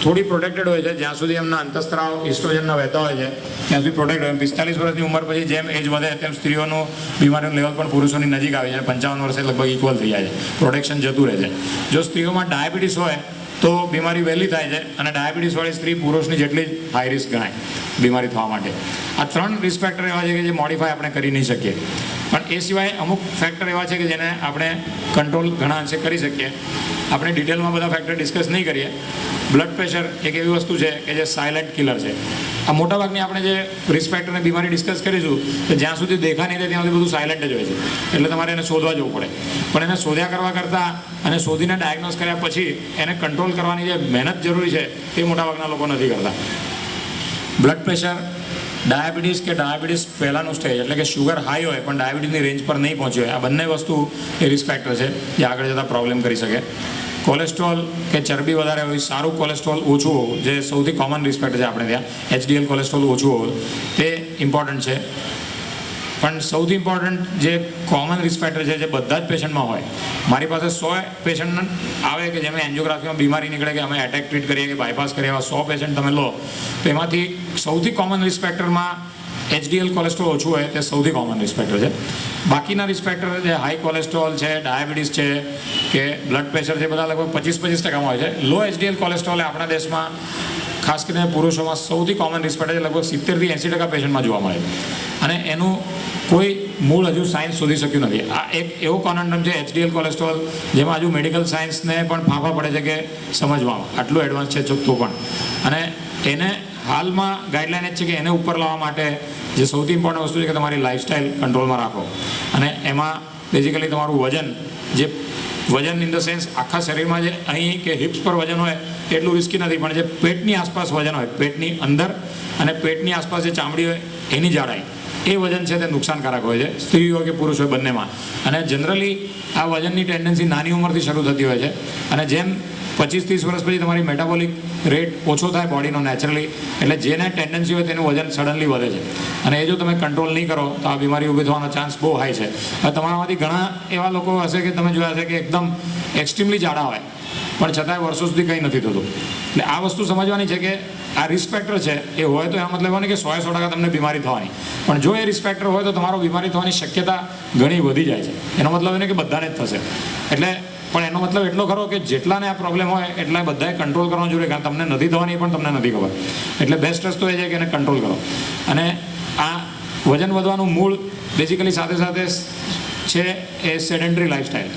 થોડી પ્રોટેક્ટેડ હોય છે જ્યાં સુધી એમના અંતઃસ્ત્રાવ ઇસ્ટ્રોજનના વહેતા હોય છે ત્યાં સુધી પ્રોટેક્ટ હોય. 45 વર્ષની ઉંમર પછી જેમ એજ વધે તેમ સ્ત્રીઓનું બીમારીનું લેવલ પણ પુરુષોની નજીક આવે છે અને 55 વર્ષે લગભગ ઇક્વલ થઈ જાય છે, પ્રોટેક્શન જતું રહે છે. જો સ્ત્રીઓમાં ડાયાબિટીસ હોય તો બીમારી વહેલી થાય છે અને ડાયાબિટીસવાળી સ્ત્રી પુરુષની જેટલી જ હાઈ રિસ્ક ગણાય બીમારી થવા માટે. આ 3 રિસ્ક ફેક્ટર એવા છે કે જે મોડિફાય આપણે કરી નહીં શકીએ, પણ એ સિવાય અમુક ફેક્ટર એવા છે કે જેને આપણે કંટ્રોલ ઘણા અંશે કરી શકીએ. આપણે ડિટેલમાં બધા ફેક્ટર ડિસ્કસ નહીં કરીએ. બ્લડ પ્રેશર એક એવી વસ્તુ છે કે જે સાયલેન્ટ કિલર છે. આ મોટાભાગની આપણે જે રિસ્ક ફેક્ટરની બીમારી ડિસ્કસ કરીશું તો જ્યાં સુધી દેખા નહીં થાય ત્યાં સુધી બધું સાયલેન્ટ જ હોય છે, એટલે તમારે એને શોધવા જવું પડે. પણ એને શોધ્યા કરવા કરતાં અને શોધીને ડાયગ્નોઝ કર્યા પછી એને કંટ્રોલ કરવાની જે મહેનત જરૂરી છે તે મોટાભાગના લોકો નથી કરતા. બ્લડ પ્રેશર, ડાયાબિટીસ કે ડાયાબિટીસ પહેલાંનું સ્ટેજ એટલે કે શુગર હાઈ હોય પણ ડાયાબિટીસની રેન્જ પર નહીં પહોંચી હોય, આ બંને વસ્તુ એ રિસ્ક ફેક્ટર છે જે આગળ જતાં પ્રોબ્લેમ કરી શકે. કોલેસ્ટ્રોલ કે ચરબી વધારે હોય, સારું કોલેસ્ટ્રોલ ઓછું હોવું જે સૌથી કોમન રિસ્ક ફેક્ટર છે આપણે ત્યાં, HDL કોલેસ્ટ્રોલ ઓછું હોવું તે ઇમ્પોર્ટન્ટ છે. પણ સૌથી ઇમ્પોર્ટન્ટ જે કોમન રિસ્ક ફેક્ટર છે જે બધા જ પેશન્ટમાં હોય. મારી પાસે 100 પેશન્ટ આવે કે જેમને એન્જિયોગ્રાફીમાં બીમારી નીકળે કે અમે એટેક ટ્રીટ કરીએ કે બાયપાસ કરીએ, એવા 100 પેશન્ટ તમે લો તો એમાંથી સૌથી કોમન રિસ્ક ફેક્ટરમાં HDL કોલેસ્ટ્રોલ ઓછું હોય તે સૌથી કોમન રિસ્ક ફેક્ટર છે. બાકીના રિસ્ક ફેક્ટર જે હાઈ કોલેસ્ટ્રોલ છે, ડાયાબિટીસ છે કે બ્લડ પ્રેશર છે, બધા લગભગ 25-25% હોય છે. લો HDL કોલેસ્ટ્રોલ એ આપણા દેશમાં ખાસ કરીને પુરુષોમાં સૌથી કોમન રિસ્ક ફેક્ટર છે, લગભગ 70-80% પેશન્ટમાં જોવા મળે છે અને એનું કોઈ મૂળ હજુ સાયન્સ શોધી શક્યું નથી. આ એક એવો કોનન્ડમ છે HDL કોલેસ્ટ્રોલ જેમાં હજુ મેડિકલ સાયન્સને પણ ફાંફા પડે છે કે સમજવામાં આટલું એડવાન્સ છે તો પણ. અને એને હાલમાં ગાઈડલાઈન જ છે કે એને ઉપર લાવવા માટે જે સૌથી ઇમ્પોર્ટન્ટ વસ્તુ છે કે તમારી લાઈફસ્ટાઈલ કંટ્રોલમાં રાખો. અને એમાં બેઝિકલી તમારું વજન ઇન ધ સેન્સ આખા શરીરમાં જે અહીં કે હિપ્સ પર વજન હોય એટલું રિસ્કી નથી, પણ જે પેટની આસપાસ વજન હોય, પેટની અંદર અને પેટની આસપાસ જે ચામડી હોય એની જાડાઈ, એ વજન છે તે નુકસાનકારક હોય છે, સ્ત્રી હોય કે પુરુષ હોય બંનેમાં. અને જનરલી આ વજનની ટેન્ડન્સી નાની ઉંમરથી શરૂ થતી હોય છે અને જેમ 25-30 વર્ષ પછી તમારી મેટાબોલિક રેટ ઓછો થાય બોડીનો નેચરલી, એટલે જેને ટેન્ડન્સી હોય તેનું વજન સડનલી વધે છે અને એ જો તમે કંટ્રોલ નહીં કરો તો આ બીમારી ઊભી થવાનો ચાન્સ બહુ હાઈ છે. હવે તમારામાંથી ઘણા એવા લોકો હશે કે તમે જોયા છે કે એકદમ એક્સ્ટ્રીમલી જાડા હોય પણ છતાંય વર્ષો સુધી કંઈ નથી થતું. એટલે આ વસ્તુ સમજવાની છે કે આ રિસ્ક ફેક્ટર છે એ હોય તો એનો મતલબ નહીં કે 100% તમને બીમારી થવાની, પણ જો એ રિસ્ક ફેક્ટર હોય તો તમારો બીમારી થવાની શક્યતા ઘણી વધી જાય છે. એનો મતલબ એને કે બધાને જ થશે. એટલે પણ એનો મતલબ એટલો ખરો કે જેટલાને આ પ્રોબ્લેમ હોય એટલા બધાએ કંટ્રોલ કરવાનો જોઈએ, કારણ તમને નથી થવાની પણ તમને નથી ખબર. એટલે બેસ્ટ રસ્તો એ છે કે એને કંટ્રોલ કરો. અને આ વજન વધવાનું મૂળ બેઝિકલી સાથે સાથે છે એ સેડેન્ટરી લાઈફસ્ટાઈલ.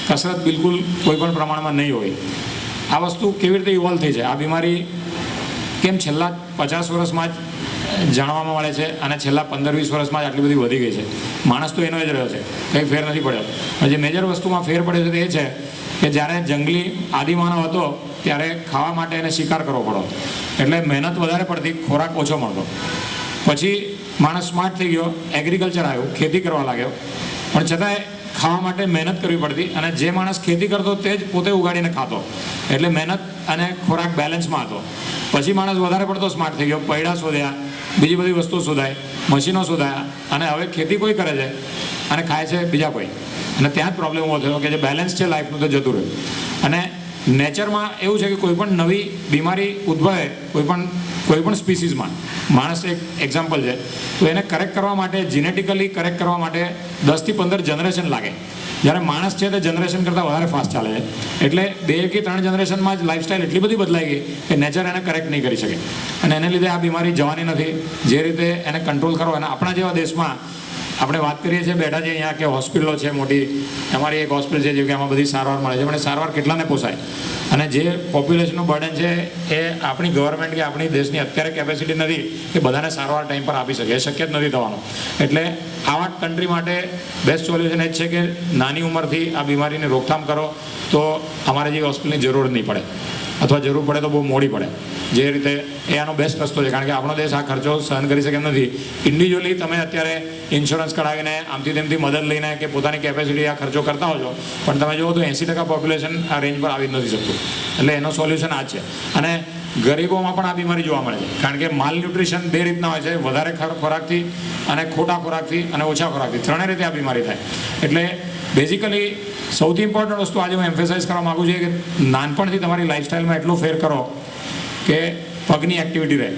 કસરત બિલકુલ કોઈ પણ પ્રમાણમાં નહીં હોય. આ વસ્તુ કેવી રીતે ઇવોલ્વ થઈ છે, આ બીમારી કેમ છેલ્લા 50 વર્ષમાં જ જાણવામાં મળે છે અને છેલ્લા 15-20 વર્ષમાં જ આટલી બધી વધી ગઈ છે. માણસ તો એનો જ રહ્યો છે, કંઈ ફેર નથી પડ્યો. જે મેજર વસ્તુમાં ફેર પડ્યો છે તે એ છે કે જ્યારે જંગલી આદિમાનવ હતો ત્યારે ખાવા માટે એને શિકાર કરવો પડતો, એટલે મહેનત વધારે પડતી, ખોરાક ઓછો મળતો. પછી માણસ સ્માર્ટ થઈ ગયો, એગ્રીકલ્ચર આવ્યું, ખેતી કરવા લાગ્યો, પણ છતાંય ખાવા માટે મહેનત કરવી પડતી અને જે માણસ ખેતી કરતો તે જ પોતે ઉગાડીને ખાતો, એટલે મહેનત અને ખોરાક બેલેન્સમાં હતો. પછી માણસ વધારે પડતો સ્માર્ટ થઈ ગયો, પૈડા શોધ્યા, બીજી બધી વસ્તુઓ શોધાય, મશીનો શોધાયા અને હવે ખેતી કોઈ કરે છે અને ખાય છે બીજા કોઈ, અને ત્યાં જ પ્રોબ્લેમ ઉભો થયો કે જે બેલેન્સ છે લાઈફનું તો જતું રહ્યું. અને નેચરમાં એવું છે કે કોઈ પણ નવી બીમારી ઉદ્ભવે કોઈ પણ સ્પીસીસમાં, માણસ એક એક્ઝામ્પલ છે, તો એને કરેક્ટ કરવા માટે જીનેટિકલી કરેક્ટ કરવા માટે 10-15 જનરેશન લાગે. જ્યારે માણસ છે તે જનરેશન કરતાં વધારે ફાસ્ટ ચાલે છે, એટલે 2 કે 3 જનરેશનમાં જ લાઈફસ્ટાઈલ એટલી બધી બદલાઈ ગઈ કે નેચર એને કરેક્ટ નહીં કરી શકે અને એને લીધે આ બીમારી જવાની નથી. જે રીતે એને કંટ્રોલ કરો, અને આપણા જેવા દેશમાં આપણે વાત કરીએ છીએ બેઠા છીએ અહીંયા કે હોસ્પિટલો છે મોટી, અમારી એક હોસ્પિટલ છે જે કે આમાં બધી સારવાર મળે છે, પણ એ સારવાર કેટલાને પોસાય? અને જે પોપ્યુલેશનનું બર્ડન છે એ આપણી ગવર્મેન્ટ કે આપણી દેશની અત્યારે કેપેસિટી નથી કે બધાને સારવાર ટાઈમ પર આપી શકે, એ શક્ય જ નથી થવાનું. એટલે આવા કન્ટ્રી માટે બેસ્ટ સોલ્યુશન એ જ છે કે નાની ઉંમરથી આ બીમારીની રોકથામ કરો તો અમારે જેવી હોસ્પિટલની જરૂર નહીં પડે, અથવા જરૂર પડે તો બહુ મોડી પડે. જે રીતે એ આનો બેસ્ટ રસ્તો છે, કારણ કે આપણો દેશ આ ખર્ચો સહન કરી શકે એમ નથી. ઇન્ડિવિજ્યુઅલી તમે અત્યારે ઇન્સ્યોરન્સ કઢાવીને આમથી તેમથી મદદ લઈને કે પોતાની કેપેસિટી આ ખર્ચો કરતા હો છો, પણ તમે જુઓ તો 80% પોપ્યુલેશન આ રેન્જ પર આવી જ નથી શકતું. એટલે એનો સોલ્યુશન આ જ છે. અને ગરીબોમાં પણ આ બીમારી જોવા મળે છે, કારણ કે માલ ન્યુટ્રિશન 2 રીતના હોય છે, વધારે ખોરાકથી અને ખોટા ખોરાકથી અને ઓછા ખોરાકથી, 3 રીતે આ બીમારી થાય. એટલે બેઝિકલી સૌથી ઇમ્પોર્ટન્ટ વસ્તુ આજે હું એમ્ફેસાઇઝ કરવા માગું છું કે નાનપણથી તમારી લાઈફસ્ટાઈલમાં એટલો ફેર કરો કે પગની એક્ટિવિટી રહે,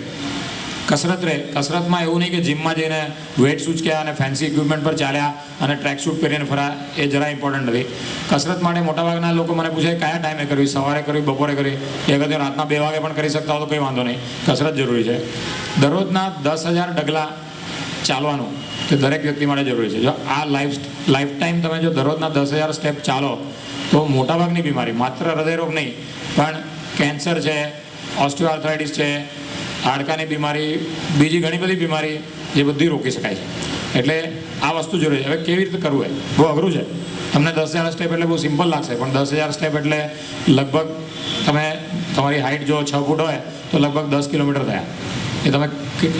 કસરત રહે. કસરતમાં એવું નહીં કે જીમમાં જઈને વેટ સૂચક્યા અને ફેન્સી ઇક્વિપમેન્ટ પર ચાલ્યા અને ટ્રેક શૂટ પહેરીને ફરા, એ જરા ઇમ્પોર્ટન્ટ નથી. કસરત માટે મોટાભાગના લોકો મને પૂછે કયા ટાઈમે કરવી, સવારે કરવી, બપોરે કરવી. એ અગર રાતના 2 વાગે પણ કરી શકતા હો તો કંઈ વાંધો નહીં, કસરત જરૂરી છે. દરરોજના 10,000 ડગલા ચાલવાનું તે દરેક વ્યક્તિ માટે જરૂરી છે. જો આ લાઈફ ટાઈમ તમે જો દરરોજના 10,000 સ્ટેપ ચાલો તો મોટાભાગની બીમારી, માત્ર હૃદયરોગ નહીં પણ કેન્સર છે, ઓસ્ટિયોઆર્થરાઇટિસ છે, હાડકાની બીમારી, બીજી ઘણી બધી બીમારી, એ બધી રોકી શકાય છે. એટલે આ વસ્તુ જરૂરી છે. હવે કેવી રીતે કરવું એ બહુ અઘરું છે. તમને 10,000 સ્ટેપ એટલે બહુ સિમ્પલ લાગશે, પણ 10,000 સ્ટેપ એટલે લગભગ તમે તમારી હાઇટ જો 6 ફૂટ હોય તો લગભગ 10 કિલોમીટર થયા. એ તમે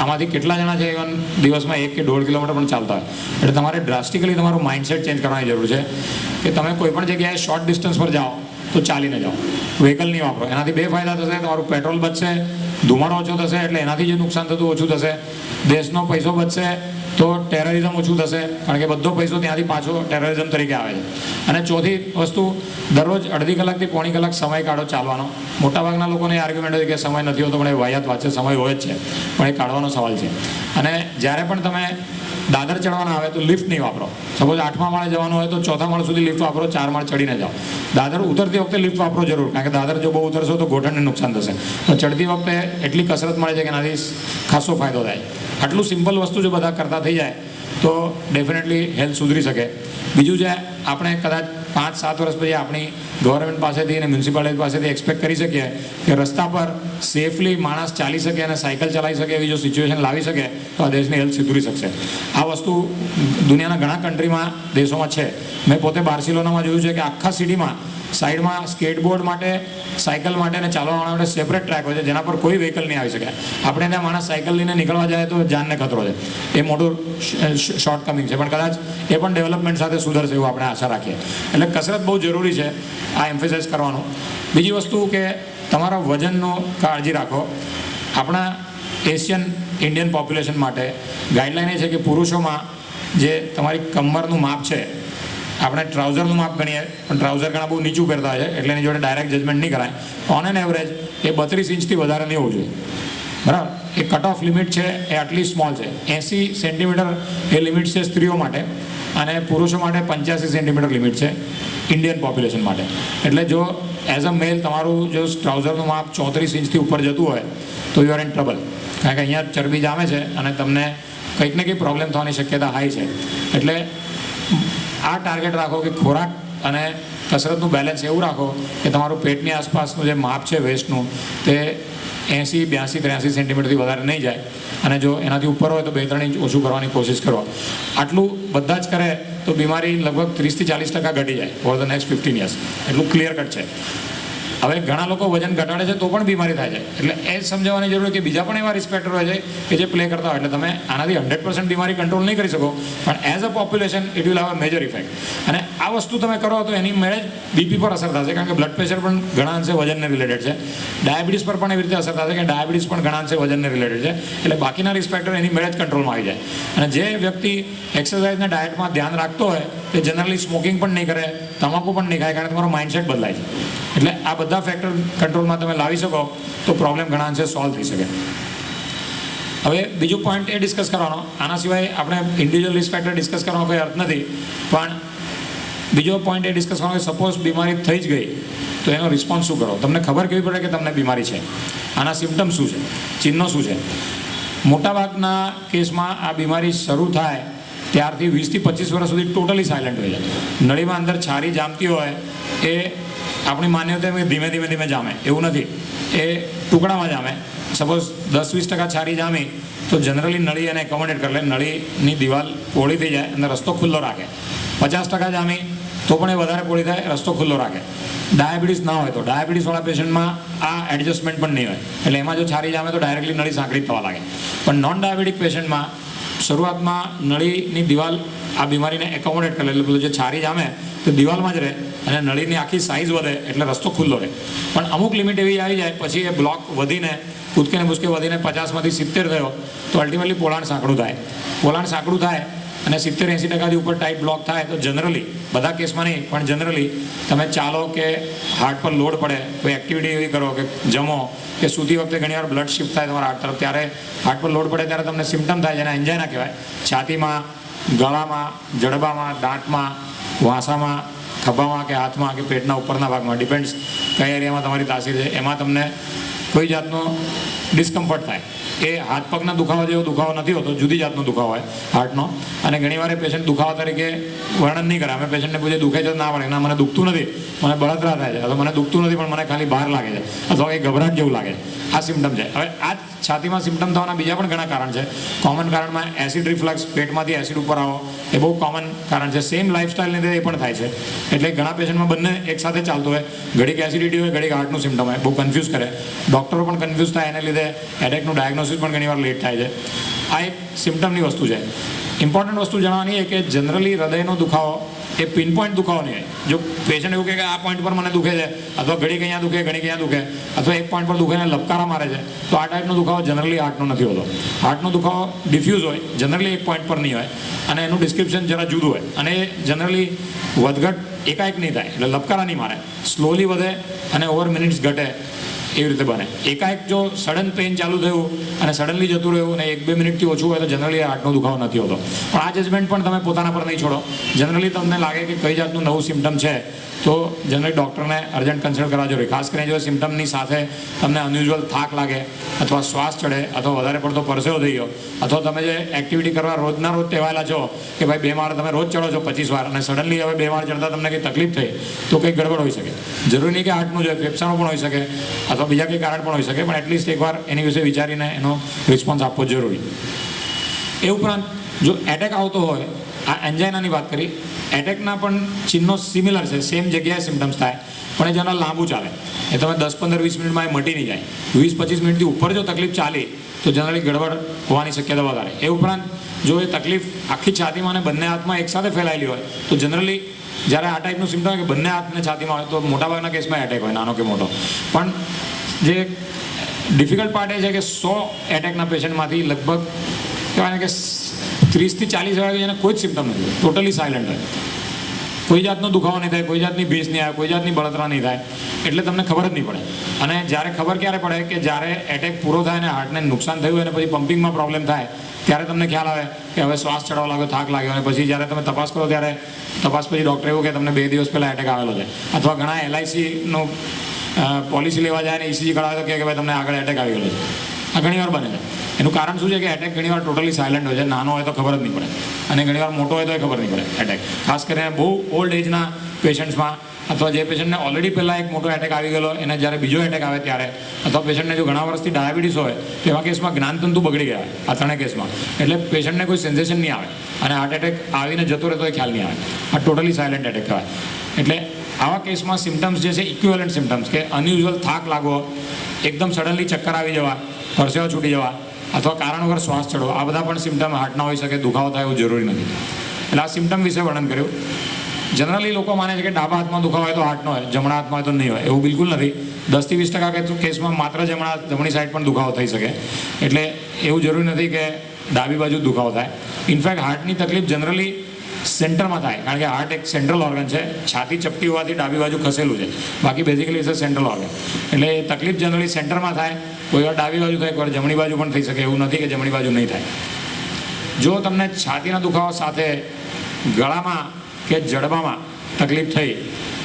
આમાંથી કેટલા જણા છે ઇવન દિવસમાં 1 કે 1.5 કિલોમીટર પણ ચાલતા હોય. એટલે તમારે ડ્રાસ્ટિકલી તમારું માઇન્ડસેટ ચેન્જ કરવાની જરૂર છે કે તમે કોઈ પણ જગ્યાએ શોર્ટ ડિસ્ટન્સ પર જાઓ તો ચાલીને જાઓ, વ્હીકલ નહીં વાપરો. એનાથી 2 ફાયદા થશે. તમારું પેટ્રોલ બચશે, ધુમાડો ઓછો થશે, એટલે એનાથી જે નુકસાન થતું ઓછું થશે. દેશનો પૈસો બચશે તો ટેરરિઝમ ઓછું થશે, કારણ કે બધો પૈસો ત્યાંથી પાછો ટેરરિઝમ તરીકે આવે છે. અને ચોથી વસ્તુ, દરરોજ અડધી કલાકથી પોણી કલાક સમય કાઢો ચાલવાનો. મોટાભાગના લોકોને આર્ગ્યુમેન્ટ છે કે સમય નથી હોતો, પણ એ વાહિયાત વાત છે. સમય હોય જ છે, પણ એ કાઢવાનો સવાલ છે. અને જ્યારે પણ તમે દાદર ચડવાના આવે તો લિફ્ટ નહીં વાપરો. સપોઝ 8મા માળે જવાનું હોય તો 4થા માળ સુધી લિફ્ટ વાપરો, 4 માળ ચડીને જાઓ. દાદર ઉતરતી વખતે લિફ્ટ વાપરો જરૂર, કારણ કે દાદર જો બહુ ઉતરશો તો ઘોટણને નુકસાન થશે. તો ચડતી વખતે એટલી કસરત મળે છે કે એનાથી ખાસો ફાયદો થાય. આટલું સિમ્પલ વસ્તુ જો બધા કરતા થઈ જાય તો ડેફિનેટલી હેલ્થ સુધરી શકે. બીજું છે, આપણે કદાચ 5-7 વર્ષ પછી આપણી ગવર્મેન્ટ પાસેથી અને મ્યુનિસિપાલિટી પાસેથી એક્સપેક્ટ કરી શકીએ કે રસ્તા પર સેફલી માણસ ચાલી શકે અને સાયકલ ચલાવી શકે એવી જો સિચ્યુએશન લાવી શકે તો આ દેશની હેલ્થ સુધરી શકશે. આ વસ્તુ દુનિયાના ઘણા કન્ટ્રીમાં, દેશોમાં છે. મેં પોતે બાર્સિલોનામાં જોયું છે કે આખા સિટીમાં સાઈડમાં સ્કેટબોર્ડ માટે, સાયકલ માટે અને ચાલવા માટે સેપરેટ ટ્રેક હોય છે, જેના પર કોઈ વ્હીકલ નહીં આવી શકે. આપણે ત્યાં માણસ સાયકલ લઈને નીકળવા જાય તો જાનને ખતરો છે. એ મોટું શોર્ટકમિંગ છે, પણ કદાચ એ પણ ડેવલપમેન્ટ સાથે સુધરશે એવું આપણે આશા રાખીએ. એટલે કસરત બહુ જરૂરી છે, આ એમ્ફેસાઇઝ કરવાનું. બીજી વસ્તુ કે તમારા વજનનો કાળજી રાખો. આપણા એશિયન ઇન્ડિયન પોપ્યુલેશન માટે ગાઈડલાઇન એ છે કે પુરુષોમાં જે તમારી કમરનું માપ છે, આપણે ટ્રાઉઝરનું માપ ગણીએ પણ ટ્રાઉઝર ઘણા બહુ નીચું પહેરતા હોય છે, એટલે એની જોડે ડાયરેક્ટ જજમેન્ટ નહીં કરાય. ઓન એન એવરેજ એ 32 ઇંચથી વધારે નહીં હોવું જોઈએ, બરાબર. એ કટ ઓફ લિમિટ છે એ આટલી સ્મોલ છે. 80 સેન્ટીમીટર એ લિમિટ છે સ્ત્રીઓ માટે, અને પુરુષો માટે 85 સેન્ટીમીટર લિમિટ છે ઇન્ડિયન પોપ્યુલેશન માટે. એટલે જો એઝ અ મેલ તમારું જો ટ્રાઉઝરનું માપ 34 ઇંચથી ઉપર જતું હોય તો યુ આર ઇન ટ્રબલ, કારણ કે અહીંયા ચરબી જામે છે અને તમને કંઈક ને કંઈક પ્રોબ્લેમ થવાની શક્યતા હાઈ છે. એટલે આ ટાર્ગેટ રાખો કે ખોરાક અને કસરતનું બેલેન્સ એવું રાખો કે તમારું પેટની આસપાસનું જે માપ છે વેસ્ટનું તે 80, 82, 83 સેન્ટીમીટરથી વધારે નહીં જાય. અને જો એનાથી ઉપર હોય તો 2-3 ઇંચ ઓછું કરવાની કોશિશ કરો. આટલું બધા જ કરે તો બીમારી લગભગ 30-40% ઘટી જાય ઓવર ધ નેક્સ્ટ 15 યર્સ. એટલું ક્લિયર કટ છે. હવે ઘણા લોકો વજન ઘટાડે છે તો પણ બીમારી થાય છે. એટલે એ સમજાવવાની જરૂર કે બીજા પણ એવા રિસ્ક ફેક્ટર હોય છે કે જે પ્લે કરતા હોય. એટલે તમે આનાથી 100% બીમારી કંટ્રોલ નહીં કરી શકો, પણ as a population it will have a major effect. અને આ વસ્તુ તમે કરો તો એની મેળે જ બીપી પર અસર થશે, કારણ કે બ્લડ પ્રેશર પણ ઘણા અંશે વજનને રિલેટેડ છે. ડાયાબિટીસ પર પણ એવી રીતે અસર થશે કે ડાયાબિટીસ પણ ઘણા અંશે વજનને રિલેટેડ છે. એટલે બાકીના રિસ્ક ફેક્ટર એની મેળે જ કંટ્રોલમાં આવી જાય. અને જે વ્યક્તિ એક્સરસાઇઝના ડાયટમાં ધ્યાન રાખતો હોય તે જનરલી સ્મોકિંગ પણ નહીં કરે, તમાકુ પણ નહીં ખાય, કારણ કે તમારો માઇન્ડસેટ બદલાય છે. એટલે આ બધા ફેક્ટર કંટ્રોલમાં તમે લાવી શકો તો પ્રોબ્લેમ ઘણા અંશે સોલ્વ થઈ શકે. હવે બીજો પોઈન્ટ એ ડિસ્કસ કરવાનો, આના સિવાય આપણે ઇન્ડિવિજ્યુઅલ રિસ્ક ફેક્ટર ડિસ્કસ કરવાનો કોઈ અર્થ નથી, પણ બીજો પોઈન્ટ એ ડિસ્કસ કરવાનો કે સપોઝ બીમારી થઈ જ ગઈ તો એનો રિસ્પોન્સ શું કરો. તમને ખબર કેવી પડે કે તમને બીમારી છે, આના સિમ્ટમ શું છે, ચિહ્નો શું છે. મોટાભાગના કેસમાં આ બીમારી શરૂ થાય ત્યારથી 20 થી 25 વર્ષ સુધી ટોટલી સાયલન્ટ હોય છે. નળીમાં અંદર છારી જામતી હોય એ આપણી માન્યતા કે ધીમે ધીમે જામે, એવું નથી. એ ટુકડામાં જામે. સપોઝ 10-20% છારી જામી તો જનરલી નળી એને એકોમોડેટ કરે, નળીની દિવાલ પહોળી થઈ જાય અને રસ્તો ખુલ્લો રાખે. 50% જામી તો પણ એ વધારે પહોળી થાય, રસ્તો ખુલ્લો રાખે. ડાયાબિટીસ ના હોય તો ડાયાબિટીસવાળા પેશન્ટમાં આ એડજસ્ટમેન્ટ પણ નહીં હોય, એટલે એમાં જો છારી જામે તો ડાયરેક્ટલી નળી સાંકડી થવા લાગે. પણ નોન ડાયાબિટીક પેશન્ટમાં શરૂઆતમાં નળીની દિવાલ આ બીમારીને એકોમોડેટ કરે, એટલે બધું જે છારી જામે તો દિવાલમાં જ રહે અને નળીની આખી સાઇઝ વધે એટલે રસ્તો ખુલ્લો રહે. પણ અમુક લિમિટ એવી આવી જાય પછી એ બ્લોક વધીને કૂદકે ને ભૂસકે વધીને 50માંથી 70 થયો તો અલ્ટિમેટલી પોલાણ સાંકડું થાય. પોલાણ સાંકડું થાય અને 70-80% ઉપર ટાઈટ બ્લોક થાય તો જનરલી, બધા કેસમાં નહીં પણ જનરલી તમે ચાલો કે હાર્ટ પર લોડ પડે, કોઈ એક્ટિવિટી એવી કરો કે જમો કે સૂતી વખતે ઘણીવાર બ્લડ શિફ્ટ થાય તમારા હાર્ટ તરફ, ત્યારે હાર્ટ પર લોડ પડે ત્યારે તમને સિમ્ટમ થાય, જેને એન્જાઇના કહેવાય. છાતીમાં, ગળામાં, જડબામાં, દાંતમાં, વાસામાં, ખભામાં કે હાથમાં કે પેટના ઉપરના ભાગમાં, ડિપેન્ડ્સ કઈ એરિયામાં તમારી તાસીર છે, એમાં તમને કોઈ જાતનો ડિસ્કમ્ફર્ટ થાય. એ હાથ પગના દુખાવા જેવો દુખાવો નથી હોતો, જુદી જાતનો દુખાવો હોય હાર્ટનો. અને ઘણીવાર એ પેશન્ટ દુખાવા તરીકે વર્ણન નહીં કરે. અમે પેશન્ટને પૂછે દુખે છે ના પડે, ના મને દુખતું નથી, મને બળતરા થાય છે, અથવા મને દુખતું નથી પણ મને ખાલી બહાર લાગે છે, અથવા એ ગભરાટ જેવું લાગે છે, આ સિમ્ટમ છે. હવે આ છાતીમાં સિમ્ટમ થવાના બીજા પણ ઘણા કારણ છે. કોમન કારણમાં એસિડ રિફ્લક્સ, પેટમાંથી એસિડ ઉપર આવો, એ બહુ કોમન કારણ છે. સેમ લાઇફસ્ટાઇલને લીધે એ પણ થાય છે. એટલે ઘણા પેશન્ટમાં બંને એકસાથે ચાલતું હોય, ઘડીક એસિડિટી હોય, ઘડીક હાર્ટનું સિમ્ટમ હોય, બહુ કન્ફ્યુઝ કરે. ડૉક્ટરો પણ કન્ફ્યુઝ થાય, એને લીધે હેડેકનું ડાયગ્નોસિસ પણ ઘણીવાર લેટ થાય છે. આ એક સિમ્ટમની વસ્તુ છે. ઇમ્પોર્ટન્ટ વસ્તુ જાણવાની એ કે જનરલી હૃદયનો દુખાવો એ પિનપોઈન્ટ દુખાવો નહીં હોય. જો પેશન્ટ એવું કહે કે આ પોઈન્ટ પર મને દુખે છે, અથવા ઘડીક અહીંયા દુખે, ઘડીક અહીંયા દુખે, અથવા એક પોઈન્ટ પર દુખે ને લપકારા મારે છે, તો આ ટાઈપનો દુખાવો જનરલી હાર્ટનો નથી હોતો. હાર્ટનો દુખાવો ડિફ્યુઝ હોય, જનરલી એક પોઈન્ટ પર નહીં હોય, અને એનું ડિસ્ક્રિપ્શન જરા જુદું હોય, અને એ જનરલી વધઘટ એકાએક નહીં થાય, એટલે લપકારા નહીં મારે, સ્લોલી વધે અને ઓવર મિનિટ્સ ઘટે, એવી રીતે બને. એકાએક જો સડન પેઇન ચાલુ થયું અને સડનલી જતું રહ્યું અને 1-2 મિનિટથી ઓછું હોય તો જનરલી હાર્ટનો દુખાવો નથી હોતો. પણ આ જજમેન્ટ પણ તમે પોતાના પર નહીં છોડો. જનરલી તમને લાગે કે કઈ જાતનું નવું સિમ્ટમ છે તો જનરલી ડૉક્ટરને અર્જન્ટ કન્સલ્ટ કરવા જરૂરી. ખાસ કરીને જો સિમ્ટમની સાથે તમને અનયુઝ્યુઅલ થાક લાગે, અથવા શ્વાસ ચડે, અથવા વધારે પડતો પરસેવો થઈ ગયો, અથવા તમે જે એક્ટિવિટી કરવા રોજના રોજ ટેવાયેલા છો કે ભાઈ 2 માળ તમે રોજ ચડો છો 25 વાર, અને સડનલી હવે 2 માળ ચડતા તમને કંઈ તકલીફ થઈ, તો કંઈક ગડબડ હોઈ શકે. જરૂરી નહીં કે હાર્ટનું જ હોય, ફેફસાનું પણ હોઈ શકે, અથવા બીજા કંઈ કારણ પણ હોઈ શકે, પણ એટલીસ્ટ એકવાર એની વિશે વિચારીને એનો રિસ્પોન્સ આપવો જરૂરી. એ ઉપરાંત જો એટેક આવતો હોય, આ એન્જાઇનાની વાત કરી, એટેકના પણ ચિહ્નો સિમિલર છે, સેમ જગ્યાએ સિમ્ટમ્સ થાય, પણ એ જરા લાંબુ ચાલે. એ તમે 10-15-20 મિનિટમાં એ મટી નહીં જાય. 20-25 મિનિટથી ઉપર જો તકલીફ ચાલી તો જનરલી ગડબડ હોવાની શક્યતા વધારે. એ ઉપરાંત જો એ તકલીફ આખી છાતીમાં અને બંને હાથમાં એકસાથે ફેલાયેલી હોય તો જનરલી જ્યારે આ ટાઈપનું સિમ્ટમ હોય કે બંને હાથને છાતીમાં હોય તો મોટાભાગના કેસમાં એટેક હોય, નાનો કે મોટો. પણ જે ડિફિકલ્ટ પાર્ટ એ છે કે 100 એટેકના પેશન્ટમાંથી લગભગ કહેવાય ને કે 30-40 હોય જેને કોઈ જ સિમ્ટમ નથી હોય, ટોટલી સાયલન્ટ હોય, કોઈ જાતનો દુખાવો નહીં થાય, કોઈ જાતની ભીસ નહીં આવે, કોઈ જાતની બળતરા નહીં થાય, એટલે તમને ખબર જ નહીં પડે. અને જ્યારે ખબર ક્યારે પડે કે જ્યારે એટેક પૂરો થાય અને હાર્ટને નુકસાન થયું અને પછી પમ્પિંગમાં પ્રોબ્લેમ થાય, ત્યારે તમને ખ્યાલ આવે કે હવે શ્વાસ ચડવા લાગ્યો, થાક લાગ્યો, અને પછી જ્યારે તમે તપાસ કરો ત્યારે તપાસ પછી ડૉક્ટર એવું કે તમને 2 દિવસ પહેલાં એટેક આવેલો છે. અથવા ઘણા LICનું પોલિસી લેવા જાય અને ECG કરાવે તો કે ભાઈ તમને આગળ એટેક આવી ગયેલો છે. આ ઘણીવાર બને છે. એનું કારણ શું છે કે એટેક ઘણીવાર ટોટલી સાયલન્ટ હોય છે, નાનો હોય તો ખબર જ નહીં પડે, અને ઘણીવાર મોટો હોય તો ખબર નહીં પડે એટેક. ખાસ કરીને બહુ ઓલ્ડ એજના પેશન્ટ્સમાં, અથવા જે પેશન્ટને ઓલરેડી પહેલાં એક મોટો એટેક આવી ગયેલો, એને જ્યારે બીજો એટેક આવે ત્યારે, અથવા પેશન્ટને જો ઘણા વર્ષથી ડાયાબિટીસ હોય તો એવા કેસમાં જ્ઞાનતંતુ બગડી ગયા આ 3 કેસમાં, એટલે પેશન્ટને કોઈ સેન્સેશન નહીં આવે, અને હાર્ટ એટેક આવીને જતો રહે તો એ ખ્યાલ નહીં આવે. આ ટોટલી સાયલન્ટ એટેક કહેવાય. એટલે આવા કેસમાં સિમ્ટમ્સ જે છે ઇક્વિવેલન્ટ સિમ્ટમ્સ, કે અનયુઝ્યુઅલ થાક લાગવો, એકદમ સડનલી ચક્કર આવી જવા, પરસેવો છૂટી જવા, અથવા કારણ વગર શ્વાસ ચડવો, આ બધા પણ સિમ્ટમ હાર્ટના હોઈ શકે. દુખાવો થાય એવું જરૂરી નથી. એટલે આ સિમ્ટમ વિશે વર્ણન કર્યું. જનરલી લોકો માને છે કે ડાબા હાથમાં દુખાવો હોય તો હાર્ટનો હોય, જમણા હાથમાં હોય તો નહીં હોય. એવું બિલકુલ નથી. 10-20% કેસમાં માત્ર જમણી સાઈડ પણ દુખાવો થઈ શકે. એટલે એવું જરૂરી નથી કે ડાબી બાજુ દુખાવો થાય. ઇનફેક્ટ હાર્ટની તકલીફ જનરલી સેન્ટરમાં થાય, કારણ કે હાર્ટ એક સેન્ટ્રલ ઓર્ગન છે. છાતી ચપટી હોવાથી ડાબી બાજુ ખસેલું છે, બાકી basically it's a central organ. એટલે એ તકલીફ જનરલી સેન્ટરમાં થાય. કોઈ વાર ડાબી બાજુ થાય, કોઈ વાર જમણી બાજુ પણ થઈ શકે. એવું નથી કે જમણી બાજુ નહીં થાય. જો તમને છાતીના દુખાવા સાથે ગળામાં કે જડબામાં તકલીફ થઈ,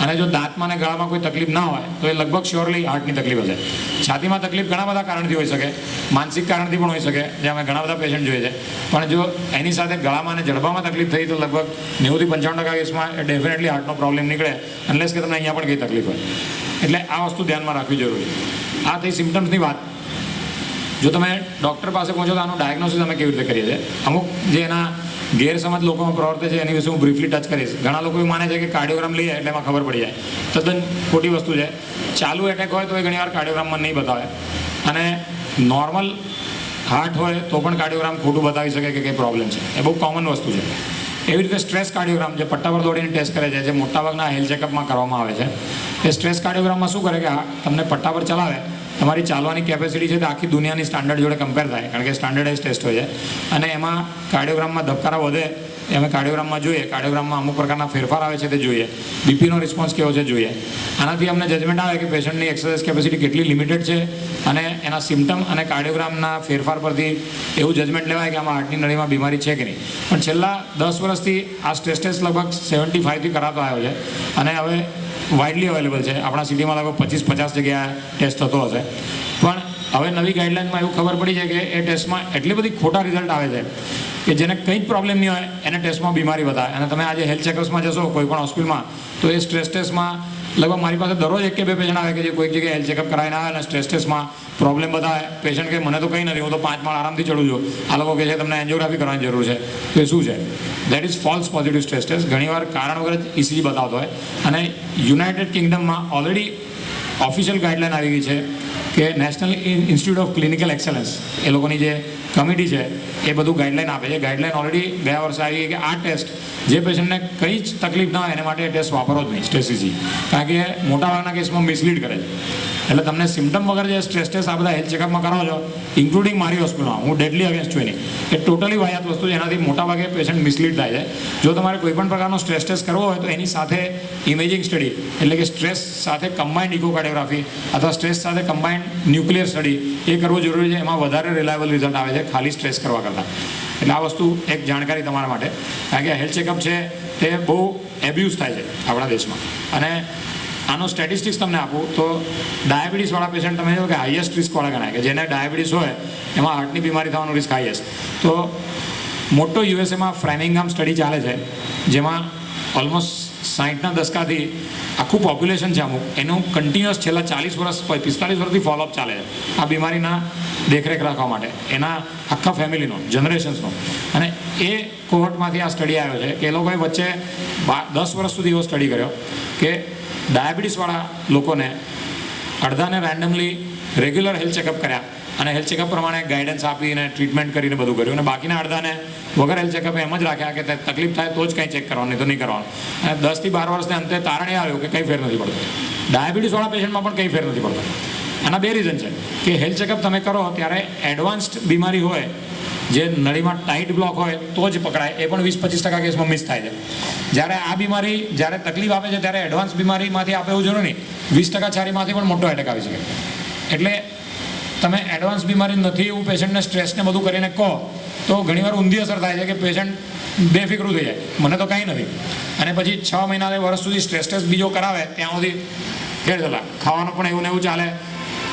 અને જો દાંતમાં અને ગળામાં કોઈ તકલીફ ના હોય તો એ લગભગ શ્યોરલી હાર્ટની તકલીફ હશે. છાતીમાં તકલીફ ઘણા બધા કારણથી હોઈ શકે, માનસિક કારણથી પણ હોઈ શકે, જે અમે ઘણા બધા પેશન્ટ જોઈએ છે. પણ જો એની સાથે ગળામાં અને જડબામાં તકલીફ થઈ તો લગભગ 90-95% કેસમાં ડેફિનેટલી હાર્ટનો પ્રોબ્લેમ નીકળે, અનલેસ કે તમને અહીંયા પણ કંઈ તકલીફ હોય. એટલે આ વસ્તુ ધ્યાનમાં રાખવી જરૂરી. આ થઈ સિમ્ટમ્સની વાત. જો તમે ડૉક્ટર પાસે પહોંચો તો આનું ડાયગ્નોસિસ અમે કેવી રીતે કરીએ છીએ, અમુક જે એના ગેરસમજ લોકોમાં પ્રવર્તે છે એની વિશે હું બ્રીફલી ટચ કરીશ. ઘણા લોકો એવું માને છે કે કાર્ડિયોગ્રામ લઈએ એટલે એમાં ખબર પડી જાય. તદ્દન ખોટી વસ્તુ છે. ચાલુ એટેક હોય તો એ ઘણીવાર કાર્ડિયોગ્રામમાં નહીં બતાવે, અને નોર્મલ હાર્ટ હોય તો પણ કાર્ડિયોગ્રામ ખોટું બતાવી શકે કે કંઈ પ્રોબ્લેમ છે. એ બહુ કોમન વસ્તુ છે. એવી રીતે સ્ટ્રેસ કાર્ડિયોગ્રામ જે પટ્ટા પર દોડીને ટેસ્ટ કરે છે, જે મોટાભાગના હેલ્થ ચેકઅપમાં કરવામાં આવે છે, એ સ્ટ્રેસ કાર્ડિયોગ્રામમાં શું કરે કે તમને પટ્ટા પર ચલાવે, તમારી ચાલવાની કેપેસિટી છે તે આખી દુનિયાની સ્ટાન્ડર્ડ જોડે કમ્પેર થાય, કારણ કે સ્ટાન્ડર્ડાઇઝ ટેસ્ટ હોય છે. અને એમાં કાર્ડિયોગ્રામમાં ધબકારા વધે એ અમે કાર્ડિયોગ્રામમાં જોઈએ. કાર્ડિયોગ્રામમાં અમુક પ્રકારના ફેરફાર આવે છે તે જોઈએ. બીપીનો રિસ્પોન્સ કેવો છે જોઈએ. આનાથી અમને જજમેન્ટ આવે કે પેશન્ટની એક્સરસાઇઝ કેપેસિટી કેટલી લિમિટેડ છે અને એના સિમ્ટમ અને કાર્ડિયોગ્રામના ફેરફાર પરથી એવું જજમેન્ટ લેવાય કે આમાં હાર્ટની નળીમાં બીમારી છે કે નહીં. પણ છેલ્લા 10 વર્ષથી આ સ્ટ્રેસ ટેસ્ટ લગભગ 75થી કરાતો આવ્યો છે અને હવે વાઇડલી અવેલેબલ છે. આપણા સિટીમાં લગભગ 25-50 જગ્યાએ ટેસ્ટ થતો હશે. પણ હવે નવી ગાઈડલાઇનમાં એવું ખબર પડી છે કે એ ટેસ્ટમાં એટલી બધી ખોટા રિઝલ્ટ આવે છે કે જેને કંઈ જ પ્રોબ્લેમ નહીં હોય એને ટેસ્ટમાં બીમારી બતાવે. અને તમે આજે હેલ્થ ચેકઅપ્સમાં જશો કોઈ પણ હોસ્પિટલમાં તો એ સ્ટ્રેસ ટેસ્ટમાં લગભગ મારી પાસે દરરોજ 1 કે 2 પેશન્ટ આવે કે જે કોઈક જગ્યાએ હેલ્થ ચેકઅપ કરાવીને આવે અને સ્ટ્રેસ ટેસ્ટમાં પ્રોબ્લેમ બતાવે. પેશન્ટ કે મને તો કંઈ નથી, હું તો 5 માળ આરામથી ચડું છું. આ લોકો કહે છે તમને એન્જિયોગ્રાફી કરવાની જરૂર છે. તો એ શું છે? That is false positive stress test. ઘણીવાર કારણ વગર જ ECG બતાવતો હોય. અને યુનાઇટેડ કિંગડમમાં ઓલરેડી ઓફિશિયલ ગાઈડલાઇન આવી ગઈ છે કે national institute of clinical excellence એ લોકોની જે કમિટી છે એ બધું ગાઈડલાઇન આપે છે. ગાઈડલાઇન ઓલરેડી ગયા વર્ષે આવી ગઈ કે આ ટેસ્ટ જે પેશન્ટને કંઈ જ તકલીફ ના હોય એને માટે એ ટેસ્ટ વાપરવો જ નહીં, સ્ટ્રેસ ECG. કારણ કે મોટાભાગના કેસમાં મિસલીડ કરે છે. એટલે તમને સિમ્ટમ વગર જે સ્ટ્રેસ ટેસ્ટ આ બધા હેલ્થ ચેકઅપમાં કરાવો છો, ઇન્ક્લુડિંગ મારી હોસ્પિટલમાં, હું ડેડલી અગેન્સ્ટ છું એની, એ ટોટલી વાહિયાત વસ્તુ છે. એનાથી મોટાભાગે પેશન્ટ મિસલીડ થાય છે. જો તમારે કોઈ પણ પ્રકારનો સ્ટ્રેસ ટેસ્ટ કરવો હોય તો એની સાથે ઇમેજિંગ સ્ટડી એટલે કે સ્ટ્રેસ સાથે કમ્બાઇન્ડ ઇકોકાર્ડિયોગ્રાફી અથવા સ્ટ્રેસ સાથે કમ્બાઇન્ડ ન્યુક્લિયર સ્ટડી એ કરવું જરૂરી છે. એમાં વધારે રિલાયબલ રિઝલ્ટ આવે છે ખાલી સ્ટ્રેસ કરવા કરતાં. એટલે આ વસ્તુ એક જાણકારી તમારા માટે. કારણ કે હેલ્થ ચેકઅપ છે તે બહુ એબ્યુઝ થાય છે આપણા દેશમાં. અને આનો સ્ટેટિસ્ટિક્સ તમને આપું તો ડાયાબિટીસવાળા પેશન્ટ તમે જો કે હાઈએસ્ટ રિસ્કવાળા ગણાય કે જેને ડાયાબિટીસ હોય એમાં હાર્ટની બીમારી થવાનું રિસ્ક હાઈએસ્ટ. તો મોટો યુએસએમાં ફ્રેમિંગહામ સ્ટડી ચાલે છે જેમાં ઓલમોસ્ટ 60ના દશકાથી આખું પોપ્યુલેશન છે અમુક એનું કન્ટિન્યુઅસ છેલ્લા 40 વર્ષ 45 વર્ષથી ફોલોઅપ ચાલે છે આ બીમારીના દેખરેખ રાખવા માટે એના આખા ફેમિલીનો જનરેશન્સનો. અને એ કોહર્ટમાંથી આ સ્ટડી આવ્યો છે કે એ લોકોએ વચ્ચે 10 વર્ષ સુધી એવો સ્ટડી કર્યો કે ડાયાબિટીસવાળા લોકોને અડધાને રેન્ડમલી રેગ્યુલર હેલ્થ ચેકઅપ કર્યા અને હેલ્થ ચેકઅપ પ્રમાણે ગાઈડન્સ આપીને ટ્રીટમેન્ટ કરીને બધું કર્યું. અને બાકીના અડધાને વગર હેલ્થ ચેકઅપ એમ જ રાખ્યા કે તકલીફ થાય તો જ કંઈ ચેક કરવાનું, નહીં તો નહીં કરવાનું. અને 10 થી 12 વર્ષને અંતે તારણ એ આવ્યું કે કંઈ ફેર નથી પડતો. ડાયાબિટીસવાળા પેશન્ટમાં પણ કંઈ ફેર નથી પડતો. આના 2 રીઝન છે કે હેલ્થ ચેકઅપ તમે કરો ત્યારે એડવાન્સ્ડ બીમારી હોય જે નળીમાં ટાઈટ બ્લોક હોય તો જ પકડાય, એ પણ 20-25% કેસમાં મિસ થાય છે. જ્યારે આ બીમારી જ્યારે તકલીફ આપે છે ત્યારે એડવાન્સ બીમારીમાંથી આપે એવું જરૂર નહીં, 20% છારીમાંથી પણ મોટો એટેક આવી શકે. એટલે તમે એડવાન્સ બીમારી નથી એવું પેશન્ટને સ્ટ્રેસને બધું કરીને કહો તો ઘણીવાર ઊંધી અસર થાય છે કે પેશન્ટ બેફિકરું થઈ જાય, મને તો કાંઈ નથી. અને પછી 6 મહિના વર્ષ સુધી સ્ટ્રેસ ટેસ્ટ બીજો કરાવે ત્યાં સુધી ખેડ ચલા, ખાવાનું પણ એવું ને એવું ચાલે,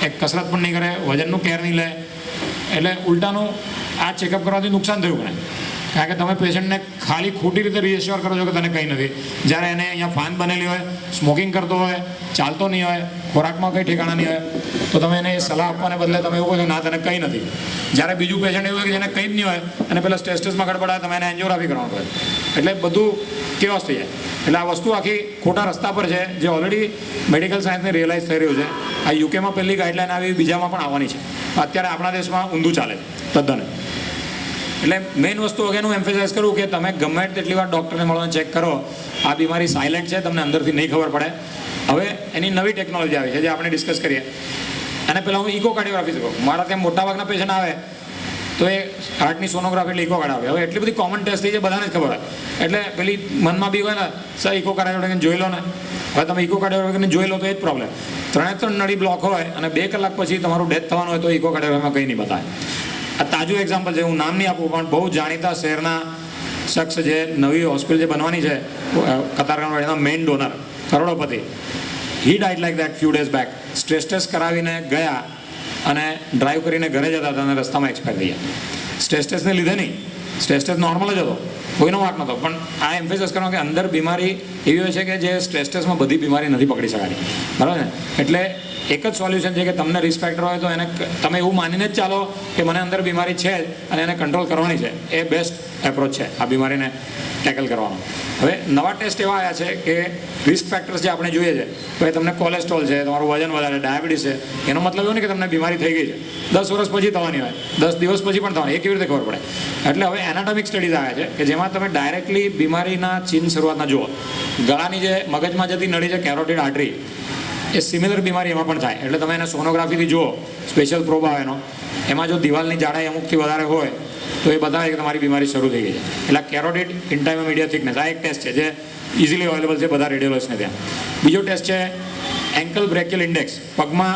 એક કસરત પણ નહીં કરે, વજનનું કેર નહીં લે. એટલે ઉલટાનું આ ચેકઅપ કરવાથી નુકસાન થયું ગણાય. કારણ કે તમે પેશન્ટને ખાલી ખોટી રીતે રિએશ્યોર કરો છો કે તને કંઈ નથી, જ્યારે એને અહીંયા ફાન બનેલી હોય, સ્મોકિંગ કરતો હોય, ચાલતો નહીં હોય, ખોરાકમાં કંઈ ઠેકાણા નહીં હોય, તો તમે એને સલાહ આપવાને બદલે તમે એવું કહો છો ના તને કંઈ નથી. જ્યારે બીજું પેશન્ટ એવું હોય કે જેને કંઈ જ નહીં હોય અને પેલા સ્ટ્રેસ ટેસ્ટમાં ગડબડાય તમે એને એન્જિયોગ્રાફી કરવાનું પડે. એટલે બધું કેઓસ થઈ જાય. એટલે આ વસ્તુ આખી ખોટા રસ્તા પર છે જે ઓલરેડી મેડિકલ સાયન્સને રિયલાઇઝ થઈ રહ્યું છે. આ યુકેમાં પહેલી ગાઈડલાઇન આવી, બીજામાં પણ આવવાની છે. અત્યારે આપણા દેશમાં ઊંધું ચાલે છે તદ્દન. એટલે મેઇન વસ્તુ વગેરેનું એમ્ફેસાઇઝ કરું કે તમે ગમે તેટલી વાર ડૉક્ટરને મળવાને ચેક કરો, આ બીમારી સાયલેન્ટ છે, તમને અંદરથી નહીં ખબર પડે. હવે એની નવી ટેકનોલોજી આવી છે જે આપણે ડિસ્કસ કરીએ. અને પહેલાં હું ઇકોકાર્ડિયોગ્રાફી કહું. મારા ત્યાં મોટાભાગના પેશન્ટ આવે તો એ હાર્ટની સોનોગ્રાફી એટલે ઇકોકાર્ડ આવે. હવે એટલી બધી કોમન ટેસ્ટ થઈ છે બધાને જ ખબર હોય. એટલે પેલી મનમાં બી હોય ને સર ઇકોકાર્ડિયોગ્રાફીને જોઈ લો ને. હવે તમે ઇકોકાર્ડિયોગ્રાફીને જોઈ લો તો એ જ પ્રોબ્લેમ. 3 નળી બ્લોક હોય અને 2 કલાક પછી તમારું ડેથ થવાનું હોય તો ઇકોકાર્ડિયોગ્રાફીમાં કંઈ નહીં બતાવે. આ તાજું એક્ઝામ્પલ છે, હું નામ નહીં આપું પણ બહુ જાણીતા શહેરના શખ્સ જે નવી હોસ્પિટલ જે બનવાની છે કતારગામવાડીના મેઇન ડોનર કરોડોપતિ, he died like that few days back. Stress test કરાવીને ગયા અને ડ્રાઈવ કરીને ઘરે જતા હતા અને રસ્તામાં એક્સપાયર થઈ ગયા. સ્ટ્રેસ ટેસ્ટને લીધે નહીં, સ્ટ્રેસ ટેસ્ટ નોર્મલ જ હતો, કોઈનો વાંક નહોતો. પણ આ એમ્ફેસાઇઝ કરવાનો કે અંદર બીમારી એવી હોય છે કે જે સ્ટ્રેસ ટેસ્ટમાં બધી બીમારી નથી પકડી શકાતી, બરાબર ને. એટલે એક જ સોલ્યુશન છે કે તમને રિસ્ક ફેક્ટર હોય તો એને તમે એવું માનીને જ ચાલો કે મને અંદર બીમારી છે જ અને એને કંટ્રોલ કરવાની છે. એ બેસ્ટ એપ્રોચ છે આ બીમારીને ટેકલ કરવાનો. હવે નવા ટેસ્ટ એવા આવ્યા છે કે રિસ્ક ફેક્ટર્સ જે આપણે જોઈએ છે, તો એ તમને કોલેસ્ટ્રોલ છે, તમારું વજન વધારે, ડાયાબિટીસ છે, એનો મતલબ એવું નહીં કે તમને બીમારી થઈ ગઈ છે, 10 વર્ષ પછી થવાની હોય, 10 દિવસ પછી પણ થવાની, એ કેવી રીતે ખબર પડે. એટલે હવે એનાટોમિક સ્ટડીઝ આવ્યા છે કે જેમાં તમે ડાયરેક્ટલી બીમારીના ચિહ્ન શરૂઆતના જુઓ. ગળાની જે મગજમાં જતી નળી છે કેરોટિડ આર્ટરી, એ સિમિલર બીમારી એમાં પણ થાય. એટલે તમે એને સોનોગ્રાફીથી જુઓ, સ્પેશિયલ પ્રોબ આવે એનો, એમાં જો દિવાલની જાડાઈ અમુકથી વધારે હોય તો એ બતાવે કે તમારી બીમારી શરૂ થઈ ગઈ છે. એટલે કેરોટિડ ઇન્ટાઇમોમીડિયા થિકનેસ આ એક ટેસ્ટ છે જે ઇઝીલી અવેલેબલ છે બધા રેડિયોલોજિસ્ટને ત્યાં. બીજો ટેસ્ટ છે એન્કલ બ્રેકિયલ ઇન્ડેક્સ. પગમાં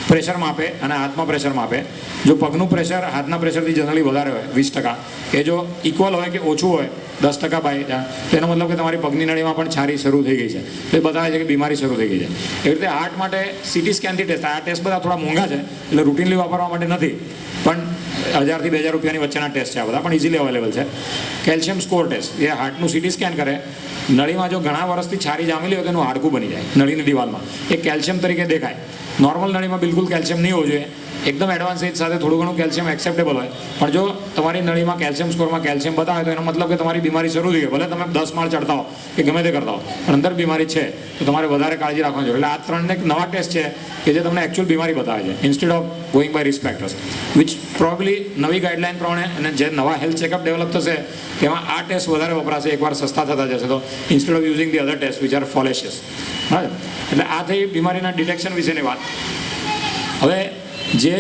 પ્રેશર માપે અને હાથમાં પ્રેશર માપે. જો પગનું પ્રેશર હાથના પ્રેશરથી જનરલી વધારે હોય 20%, એ જો ઇક્વલ હોય કે ઓછું હોય 10% બાય, તો એનો મતલબ કે તમારી પગની નળીમાં પણ છારી શરૂ થઈ ગઈ છે. તો એ બતાવે છે કે બીમારી શરૂ થઈ ગઈ છે. એવી રીતે હાર્ટ માટે સીટી સ્કેનથી ટેસ્ટ. આ ટેસ્ટ બધા થોડા મોંઘા છે એટલે રૂટીનલી વાપરવા માટે નથી, પણ 1000 થી 2000 રૂપિયાની વચ્ચેના ટેસ્ટ છે આ બધા, પણ ઇઝીલી અવેલેબલ છે. કેલ્શિયમ સ્કોર ટેસ્ટ, એ હાર્ટનું સીટી સ્કેન કરે. નળીમાં જો ઘણા વર્ષથી છારી જામેલી હોય તો એનું હાડકું બની જાય નળીની દિવાલમાં, એ કેલ્શિયમ તરીકે દેખાય. નોર્મલ નળીમાં બિલકુલ કેલ્શિયમ નહીં હોવું જોઈએ. એકદમ એડવાન્સ એજ સાથે થોડું ઘણું કેલ્શિયમ એક્સેપ્ટેબલ હોય, પણ જો તમારી નળીમાં કેલ્શિયમ સ્કોરમાં કેલ્શિયમ બતાવે તો એનો મતલબ કે તમારી બીમારી શરૂ થઈ ગઈ. ભલે તમે 10 માળ ચડતા હો કે ગમે તે કરતા હો, પણ અંદર બીમારી છે તો તમારે વધારે કાળજી રાખવાની જરૂર. એટલે આ 3 એક નવા ટેસ્ટ છે કે જે તમને એકચ્યુઅલ બીમારી બતાવે છે instead of going by risk factors, which probably નવી ગાઈડલાઇન પ્રમાણે અને જે નવા હેલ્થ ચેકઅપ ડેવલપ થશે તેમાં આ ટેસ્ટ વધારે વપરાશે એકવાર સસ્તા થતા જશે તો, instead of using the other test which are fallacious. બરાબર. એટલે આ થઈ બીમારીના ડિટેક્શન વિશેની વાત. હવે જે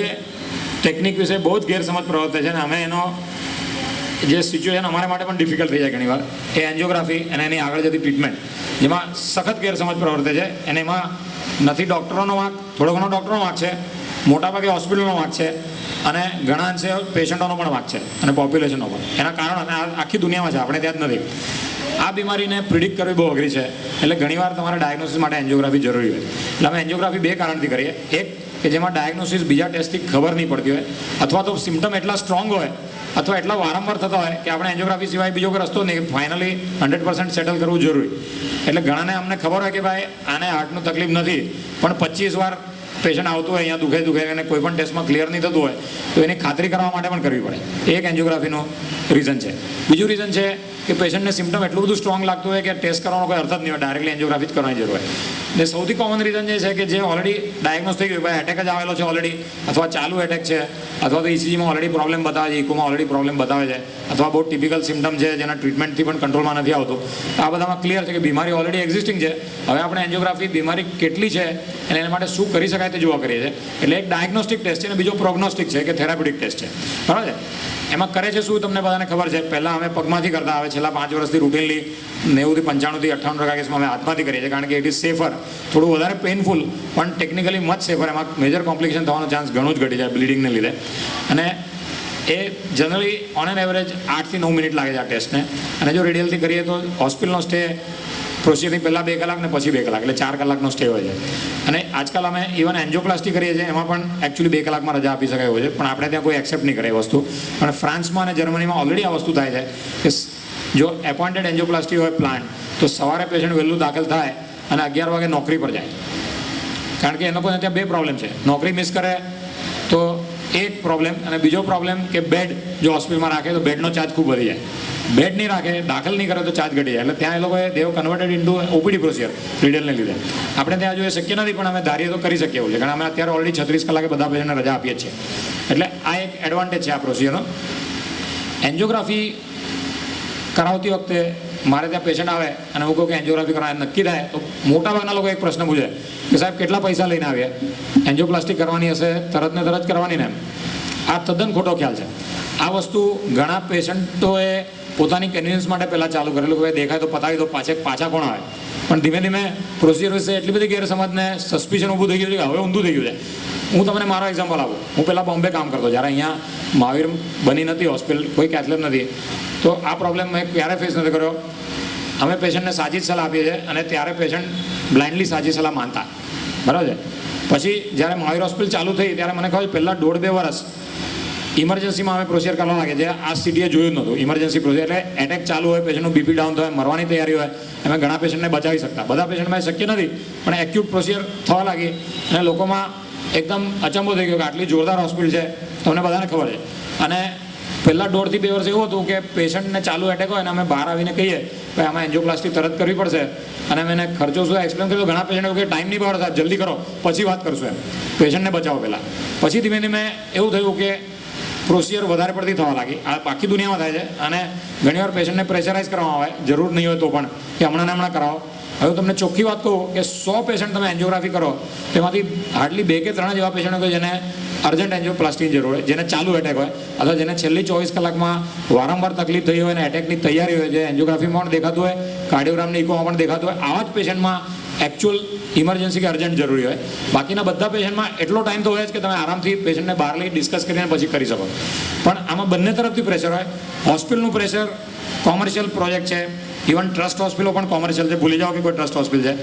ટેકનિક વિશે બહુ જ ગેરસમજ પ્રવર્તે છે અને અમે એનો જે સિચ્યુએશન અમારા માટે પણ ડિફિકલ્ટ થઈ જાય ઘણીવાર, એ એન્જિયોગ્રાફી અને એની આગળ જતી ટ્રીટમેન્ટ, જેમાં સખત ગેરસમજ પ્રવર્તે છે. અને એમાં નથી ડૉક્ટરોનો વાંક, થોડો ઘણો ડૉક્ટરનો વાંક છે, મોટાભાગે હોસ્પિટલનો વાંક છે, અને ઘણા અંશે પેશન્ટોનો પણ વાંક છે અને પોપ્યુલેશનનો પણ. એના કારણ અને આખી દુનિયામાં છે, આપણે ત્યાં જ નથી. આ બીમારીને પ્રિડિક્ટ કરવી બહુ અઘરી છે, એટલે ઘણીવાર તમારે ડાયગ્નોસિસ માટે એન્જિયોગ્રાફી જરૂરી હોય. એટલે અમે એન્જિયોગ્રાફી 2 કારણથી કરીએ. એક કે જેમાં ડાયગ્નોસિસ બીજા ટેસ્ટથી ખબર નહીં પડતી હોય, અથવા તો સિમ્ટમ એટલા સ્ટ્રોંગ હોય અથવા એટલા વારંવાર થતા હોય કે આપણે એન્જિયોગ્રાફી સિવાય બીજો કોઈ રસ્તો નહીં, ફાઇનલી 100% સેટલ કરવું જરૂરી. એટલે ઘણાને અમને ખબર હોય કે ભાઈ આને હાર્ટનું તકલીફ નથી, પણ 25 વાર પેશન્ટ આવતું હોય અહીંયા દુખે અને કોઈ પણ ટેસ્ટમાં ક્લિયર નહીં થતું હોય તો એની ખાતરી કરવા માટે પણ કરવી પડે. એક એન્જિયોગ્રાફીનું રીઝન છે. બીજું રીઝન છે કે પેશન્ટને સિમ્ટમ એટલું બધું સ્ટ્રોંગ લાગતું હોય કે ટેસ્ટ કરવાનો કોઈ અર્થ જ નહીં હોય, ડાયરેક્ટલી એન્જિયોગ્રાફી જ કરવાની જરૂર હોય. ને સૌથી કોમન રીઝન જે છે કે જે ઓલરેડી ડાયગ્નોસ થઈ ગયું, ભાઈ એટેક જ આવેલો છે ઓલરેડી, અથવા ચાલુ એટેક છે, અથવા તો ઇસીજીમાં ઓલરેડી પ્રોબ્લેમ બતાવે છે, ઇકોમાં ઓલરેડી પ્રોબ્લેમ બતાવે છે, અથવા બહુ ટિપિકલ સિમ્ટમ છે જેના ટ્રીટમેન્ટથી પણ કંટ્રોલમાં નથી આવતું. આ બધામાં ક્લિયર છે કે બીમારી ઓલરેડી એક્ઝિસ્ટિંગ છે. હવે આપણે એન્જિયોગ્રાફી બીમારી કેટલી છે અને એના માટે શું કરી શકાય તે જોવા કરીએ છીએ. એટલે એક ડાયગ્નોસ્ટિક ટેસ્ટ છે અને બીજો પ્રોગ્નોસ્ટિક છે કે થેરાપ્યુટિક ટેસ્ટ છે. બરાબર છે. એમાં કરે છે શું તમને બધાને ખબર છે. પહેલાં અમે પગમાંથી કરતા, હવે છેલ્લા 5 વર્ષથી રૂટીનલી 90 થી 95 થી 58% કેસમાં અમે હાથમાંથી કરીએ છીએ, કારણ કે ઇટ ઇઝ સેફર. થોડું વધારે પેઇનફુલ પણ ટેકનિકલી મચ સેફર. એમાં મેજર કોમ્પ્લિકેશન થવાનો ચાન્સ ઘણું જ ઘટી જાય બ્લીડિંગને લીધે. અને એ જનરલી ઓન એન એવરેજ 8 થી 9 મિનિટ લાગે છે આ ટેસ્ટને. અને જો રેડિયલથી કરીએ તો હોસ્પિટલનો સ્ટે પ્રોસિજરથી પહેલાં 2 કલાક ને પછી 2 કલાક, એટલે 4 કલાકનો સ્ટે હોય છે. અને આજકાલ અમે ઇવન એન્જિયોપ્લાસ્ટી કરીએ છીએ, એમાં પણ એકચ્યુઅલી 2 કલાકમાં રજા આપી શકાય હોય છે, પણ આપણે ત્યાં કોઈ એક્સેપ્ટ નહીં કરે એ વસ્તુ. પણ ફ્રાન્સમાં અને જર્મનીમાં ઓલરેડી આ વસ્તુ થાય છે કે જો એપોઇન્ટેડ એન્જિયોપ્લાસ્ટી હોય પ્લાન્ટ, તો સવારે પેશન્ટ વહેલું દાખલ થાય અને 11 વાગે નોકરી પર જાય. કારણ કે એ લોકોને ત્યાં 2 પ્રોબ્લેમ છે. નોકરી મિસ કરે તો એક પ્રોબ્લેમ, અને બીજો પ્રોબ્લેમ કે બેડ જો હોસ્પિટલમાં રાખે તો બેડનો ચાર્જ ખૂબ વધી જાય. બેડ નહીં રાખે, દાખલ નહીં કરે તો ચાર્જ ઘટી જાય. એટલે ત્યાં એ લોકોએ દેવ કન્વર્ટેડ ઇન્ટુ ઓપીડી પ્રોસિજર રેડિયલને લીધે. આપણે ત્યાં જો એ શક્ય નથી, પણ અમે ધારીએ તો કરી શકીએ એવું છે, કારણ અમે અત્યારે ઓલરેડી 36 કલાકે બધા પેશન્ટને રજા આપીએ છીએ. એટલે આ એક એડવાન્ટેજ છે આ પ્રોસિજરનો. એન્જિયોગ્રાફી કરાવતી વખતે મારે ત્યાં પેશન્ટ આવે અને હું કહું કે એન્જિયોગ્રાફી કરાવવા નક્કી થાય તો મોટાભાગના લોકો એક પ્રશ્ન પૂછે કે સાહેબ કેટલા પૈસા લઈને આવ્યા, એન્જિયોપ્લાસ્ટી કરવાની હશે તરત ને તરત કરવાની ને એમ. આ તદ્દન ખોટો ખ્યાલ છે. આ વસ્તુ ઘણા પેશન્ટોએ પોતાની કન્વિન્સ માટે પહેલાં ચાલુ કરેલું કે દેખાય તો પતાવી દો, પાછા કોણ આવે. પણ ધીમે ધીમે પ્રોસિજર વિશે એટલી બધી ગેરસમજને સસ્પિશન ઊભું થઈ ગયું છે કે હવે ઊંધું થઈ ગયું છે. હું તમને મારો એક્ઝામ્પલ આપું. હું પહેલાં બોમ્બે કામ કરતો, જ્યારે અહીંયા મહાવીર બની નથી હોસ્પિટલ, કોઈ કેથલેબ નથી, તો આ પ્રોબ્લેમ મેં ક્યારે ફેસ નથી કર્યો. અમે પેશન્ટને સાચી જ સલાહ આપીએ છીએ અને ત્યારે પેશન્ટ બ્લાઇન્ડલી સાચી સલાહ માનતા. બરાબર છે. પછી જ્યારે મહાવીર હોસ્પિટલ ચાલુ થઈ ત્યારે મને કહ્યું પહેલાં 1.5-2 વર્ષ ઇમરજન્સીમાં અમે પ્રોસિજર કરવા લાગે છે. આ સિટીએ જોયું જ નહોતું ઇમરજન્સી પ્રોસિજર. એટલે એટેક ચાલુ હોય, પેશન્ટનું બીપી ડાઉન થાય, મરવાની તૈયારી હોય, અમે ઘણા પેશન્ટને બચાવી શકતા. બધા પેશન્ટમાં શક્ય નથી, પણ એક્યુટ પ્રોસિજર થવા લાગી અને લોકોમાં એકદમ અચંબો થઈ ગયો કે આટલી જોરદાર હોસ્પિટલ છે, તમને બધાને ખબર છે. અને પહેલાં 1.5 થી 2 વર્ષ એવું હતું કે પેશન્ટને ચાલુ એટેક હોય અને અમે બહાર આવીને કહીએ કે આમાં એન્જિયોપ્લાસ્ટી તરત કરવી પડશે, અને અમે એને ખર્ચો શું એક્સપ્લેન કર્યો. ઘણા પેશન્ટ એવું કે ટાઈમ નહીં બગાડો સાહેબ, જલ્દી કરો પછી વાત કરશું એમ, પેશન્ટને બચાવો પહેલાં. પછી ધીમે ધીમે એવું થયું કે પ્રોસિજર વધારે પડતી થવા લાગી. આ બાકી દુનિયામાં થાય છે. અને ઘણીવાર પેશન્ટને પ્રેશરાઇઝ કરવામાં આવે, જરૂર નહીં હોય તો પણ, કે હમણાં કરાવો. હવે તમને ચોખ્ખી વાત કહું કે 100 પેશન્ટ તમે એન્જિયોગ્રાફી કરો તેમાંથી હાર્ડલી 2 કે 3 એવા પેશન્ટ હોય જેને અર્જન્ટ એન્જિયોપ્લાસ્ટીની જરૂર હોય, જેને ચાલુ એટેક હોય અથવા જેને છેલ્લી 24 કલાકમાં વારંવાર તકલીફ થઈ હોય અને એટેકની તૈયારી હોય, જે એન્જિયોગ્રાફીમાં પણ દેખાતું હોય, કાર્ડિયોગ્રામની ઇકોમાં પણ દેખાતું હોય, આવા જ પેશન્ટમાં એકચ્યુઅલ ઇમરજન્સી કે અર્જન્ટ જરૂરી હોય. બાકીના બધા પેશન્ટમાં એટલો ટાઈમ તો હોય જ કે તમે આરામથી પેશન્ટને બહાર લઈ ડિસ્કસ કરીને પછી કરી શકો. પણ આમાં બંને તરફથી પ્રેશર હોય. હોસ્પિટલનું પ્રેશર કોમર્શિયલ પ્રોજેક્ટ છે, ઇવન ટ્રસ્ટ હોસ્પિટલો પણ કોમર્શિયલ છે, ભૂલી જાઓ કે કોઈ ટ્રસ્ટ હોસ્પિટલ છે.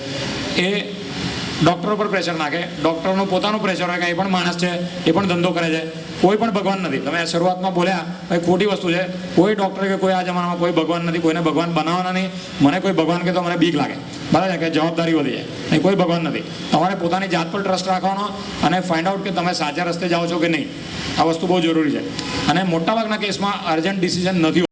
એ ડૉક્ટરો પર પ્રેશર નાખે, ડૉક્ટરનું પોતાનું પ્રેશર હોય કે એ પણ માણસ છે, એ પણ ધંધો કરે છે. કોઈ પણ ભગવાન નથી. તમે શરૂઆતમાં બોલ્યા ભાઈ ખોટી વસ્તુ છે. કોઈ ડૉક્ટર કે કોઈ આ જમાનામાં કોઈ ભગવાન નથી. કોઈને ભગવાન બનાવવાના નહીં. મને કોઈ ભગવાન કે તો મને બીક લાગે, બરાબર છે, કે જવાબદારી વધી જાય. નહીં, કોઈ ભગવાન નથી. તમારે પોતાની જાત પર ટ્રસ્ટ રાખવાનો અને ફાઇન્ડ આઉટ કે તમે સાચા રસ્તે જાઓ છો કે નહીં. આ વસ્તુ બહુ જરૂરી છે. અને મોટાભાગના કેસમાં અર્જન્ટ ડિસિઝન નથી